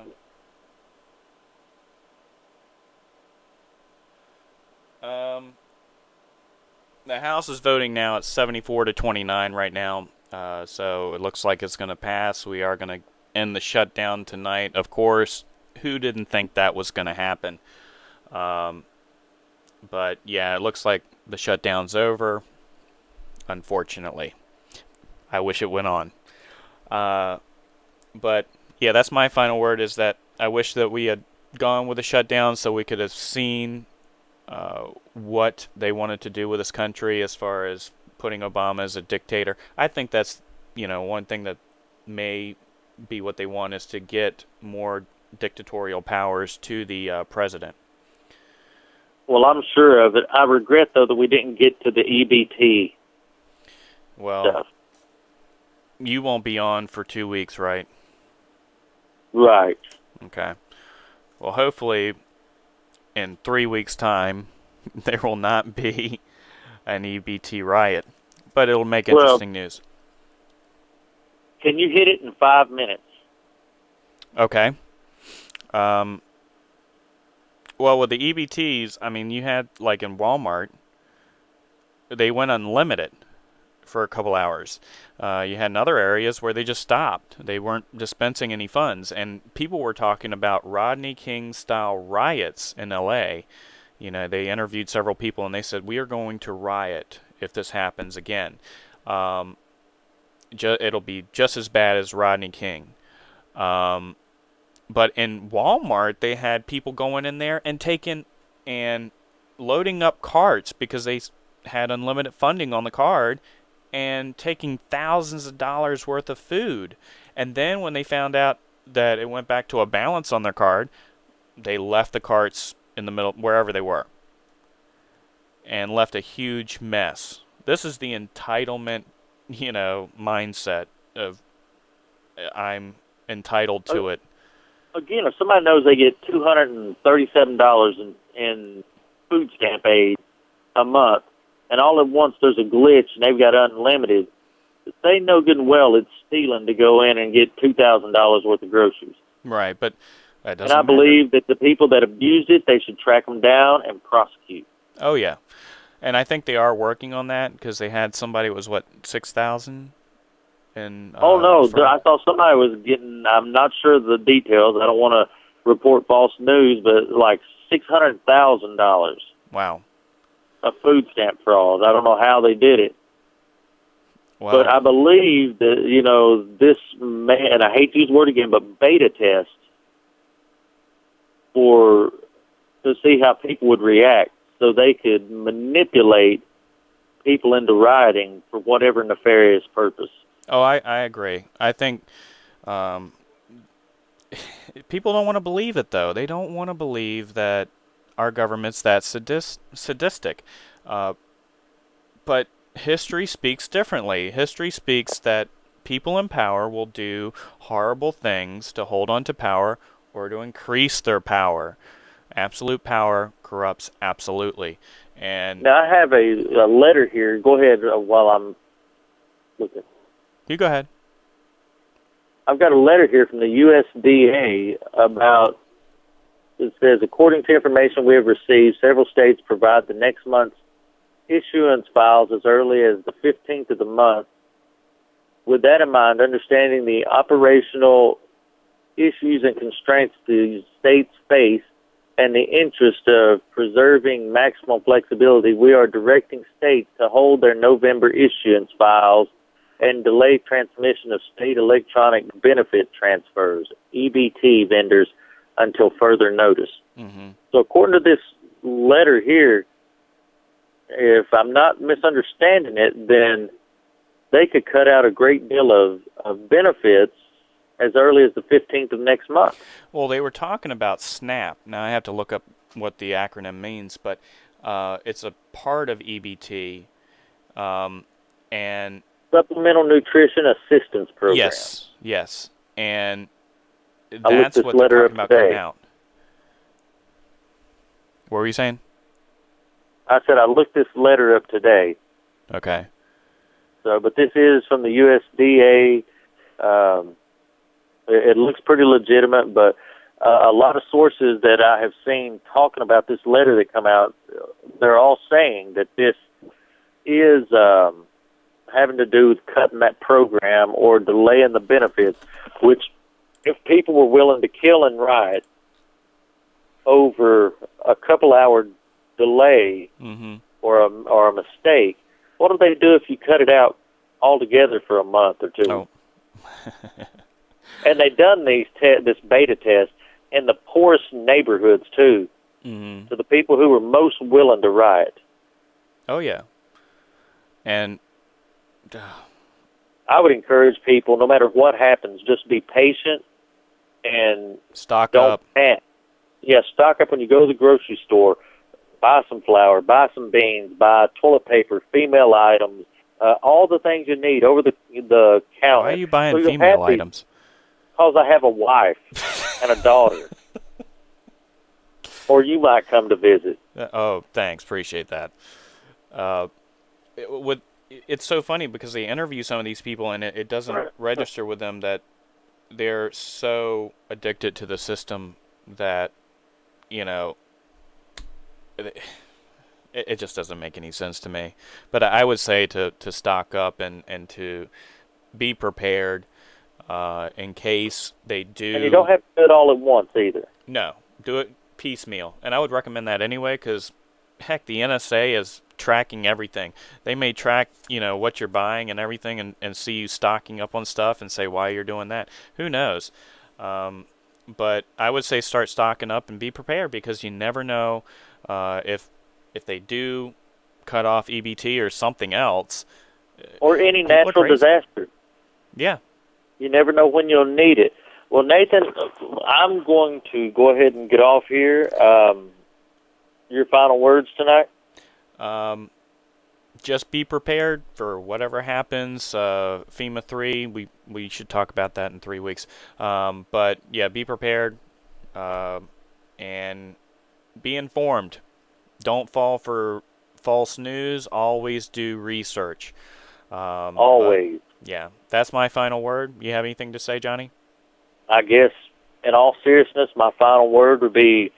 on. The House is voting now at 74-29 right now. So it looks like it's going to pass. We are going to end the shutdown tonight. Of course, who didn't think that was going to happen? But yeah, it looks like the shutdown's over. Unfortunately, I wish it went on. But yeah, that's my final word. Is that I wish that we had gone with a shutdown so we could have seen what they wanted to do with this country as far as putting Obama as a dictator. I think that's, one thing that may be what they want is to get more dictatorial powers to the president. Well, I'm sure of it. I regret, though, that we didn't get to the EBT stuff. You won't be on for 2 weeks, right? Right. Okay. Well, hopefully in 3 weeks' time, there will not be an EBT riot, but it'll make interesting news. Can you hit it in 5 minutes? Okay. Well, with the EBTs, I mean, you had, like in Walmart, they went unlimited for a couple hours. You had in other areas where they just stopped. They weren't dispensing any funds, and people were talking about Rodney King-style riots in L.A. They interviewed several people, and they said, we are going to riot if this happens again. It'll be just as bad as Rodney King. But in Walmart, they had people going in there and taking and loading up carts because they had unlimited funding on the card and taking thousands of dollars worth of food. And then when they found out that it went back to a balance on their card, they left the carts in the middle, wherever they were, and left a huge mess. This is the entitlement, mindset of I'm entitled to it. Again, if somebody knows they get $237 in food stamp aid a month, and all at once there's a glitch and they've got unlimited, they know good and well it's stealing to go in and get $2,000 worth of groceries. Right, but that doesn't And I matter. believe that the people that abused it, they should track them down and prosecute. Oh, yeah. And I think they are working on that because they had somebody was, 6,000? Oh, no, I thought somebody was getting, I'm not sure of the details. I don't want to report false news, but like $600,000. Wow. Of food stamp fraud. I don't know how they did it. Wow. But I believe that, this man, and I hate to use the word again, but beta test to see how people would react so they could manipulate people into rioting for whatever nefarious purpose. Oh, I agree. I think people don't want to believe it, though. They don't want to believe that our government's that sadistic. But history speaks differently. History speaks that people in power will do horrible things to hold on to power or to increase their power. Absolute power corrupts absolutely. And now I have a letter here. Go ahead while I'm looking. you go ahead. I've got a letter here from the USDA about, it says, according to information we have received, several states provide the next month's issuance files as early as the 15th of the month. With that in mind, understanding the operational issues and constraints the states face and the interest of preserving maximum flexibility, we are directing states to hold their November issuance files and delay transmission of state electronic benefit transfers, EBT vendors, until further notice. Mm-hmm. So according to this letter here, if I'm not misunderstanding it, then they could cut out a great deal of benefits as early as the 15th of next month. Well, they were talking about SNAP. Now, I have to look up what the acronym means, but it's a part of EBT, and Supplemental Nutrition Assistance Program. Yes, and I looked that's this what they're letter talking up about cutting today. out. What were you saying? I said I looked this letter up today. Okay. So, but this is from the USDA. It looks pretty legitimate, but a lot of sources that I have seen talking about this letter that come out, they're all saying that this is having to do with cutting that program or delaying the benefits, which if people were willing to kill and riot over a couple-hour delay Mm-hmm. or a mistake, what do they do if you cut it out altogether for a month or two? Oh. And they done this beta test in the poorest neighborhoods too, Mm-hmm. to the people who were most willing to riot. Oh, yeah. And I would encourage people, no matter what happens, just be patient and stock don't up. panic. Yeah, stock up when you go to the grocery store. Buy some flour, buy some beans, buy toilet paper, female items, all the things you need over the counter. Why are you buying So you'll female have these- items? Because I have a wife and a daughter. Or you might come to visit. Oh, thanks. Appreciate that. It's so funny because they interview some of these people and it doesn't register with them that they're so addicted to the system that, you know, it just doesn't make any sense to me. But I would say to stock up and to be prepared in case they do. And you don't have to do it all at once either. No, do it piecemeal. And I would recommend that anyway because, heck, the NSA is tracking everything. They may track, what you're buying and everything and see you stocking up on stuff and say why you're doing that. Who knows? But I would say start stocking up and be prepared because you never know if they do cut off EBT or something else. Or any natural disaster. Yeah. You never know when you'll need it. Well, Nathan, I'm going to go ahead and get off here. Your final words tonight? Just be prepared for whatever happens. FEMA 3, we should talk about that in 3 weeks. But, yeah, be prepared and be informed. Don't fall for false news. Always do research. Always. Yeah, that's my final word. You have anything to say, Johnny? I guess, in all seriousness, my final word would be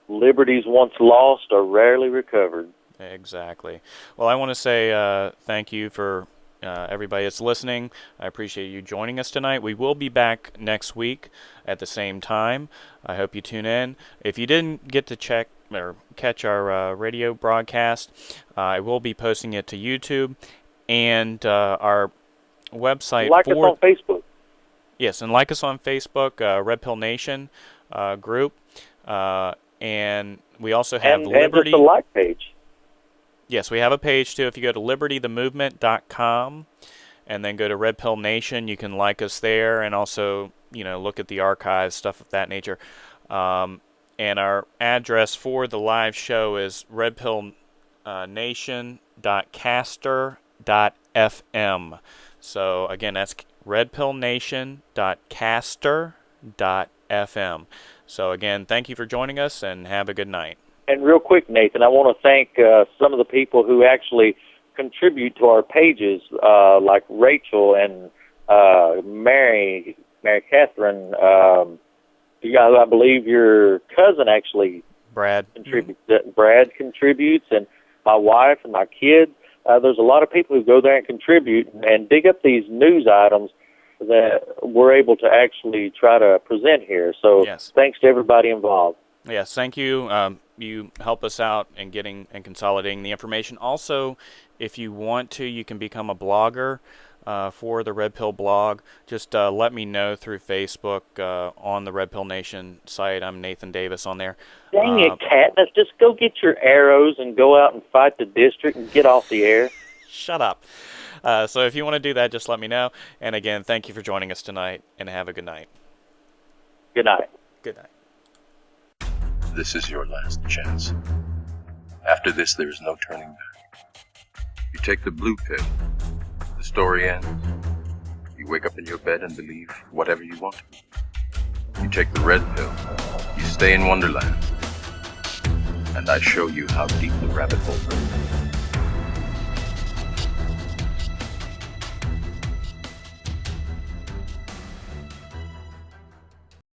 liberties once lost are rarely recovered. Exactly. Well, I want to say thank you for everybody that's listening. I appreciate you joining us tonight. We will be back next week at the same time. I hope you tune in. If you didn't get to check or catch our radio broadcast, I will be posting it to YouTube and our website. Like us on Facebook. Yes, and like us on Facebook, Red Pill Nation group. And we also have Liberty. And just a like page. Yes, we have a page too. If you go to libertythemovement.com and then go to Red Pill Nation, you can like us there and also, look at the archives, stuff of that nature. And our address for the live show is redpillnation.caster.fm. So again, that's redpillnation.caster.fm. FM. So again, thank you for joining us, and have a good night. And real quick, Nathan, I want to thank some of the people who actually contribute to our pages, like Rachel and Mary Catherine. I believe your cousin actually Brad contributes. Brad contributes, and my wife and my kids. There's a lot of people who go there and contribute and dig up these news items that we're able to actually try to present here. So Yes. Thanks to everybody involved. Yes, thank you. You help us out in getting and consolidating the information. Also, if you want to, you can become a blogger for the Red Pill blog. Just let me know through Facebook on the Red Pill Nation site. I'm Nathan Davis on there. Dang it, Katniss. Just go get your arrows and go out and fight the district and get off the air. Shut up. So if you want to do that, just let me know. And again, thank you for joining us tonight, and have a good night. Good night. Good night. This is your last chance. After this, there is no turning back. You take the blue pill. The story ends. You wake up in your bed and believe whatever you want to. You take the red pill. You stay in Wonderland. And I show you how deep the rabbit hole goes.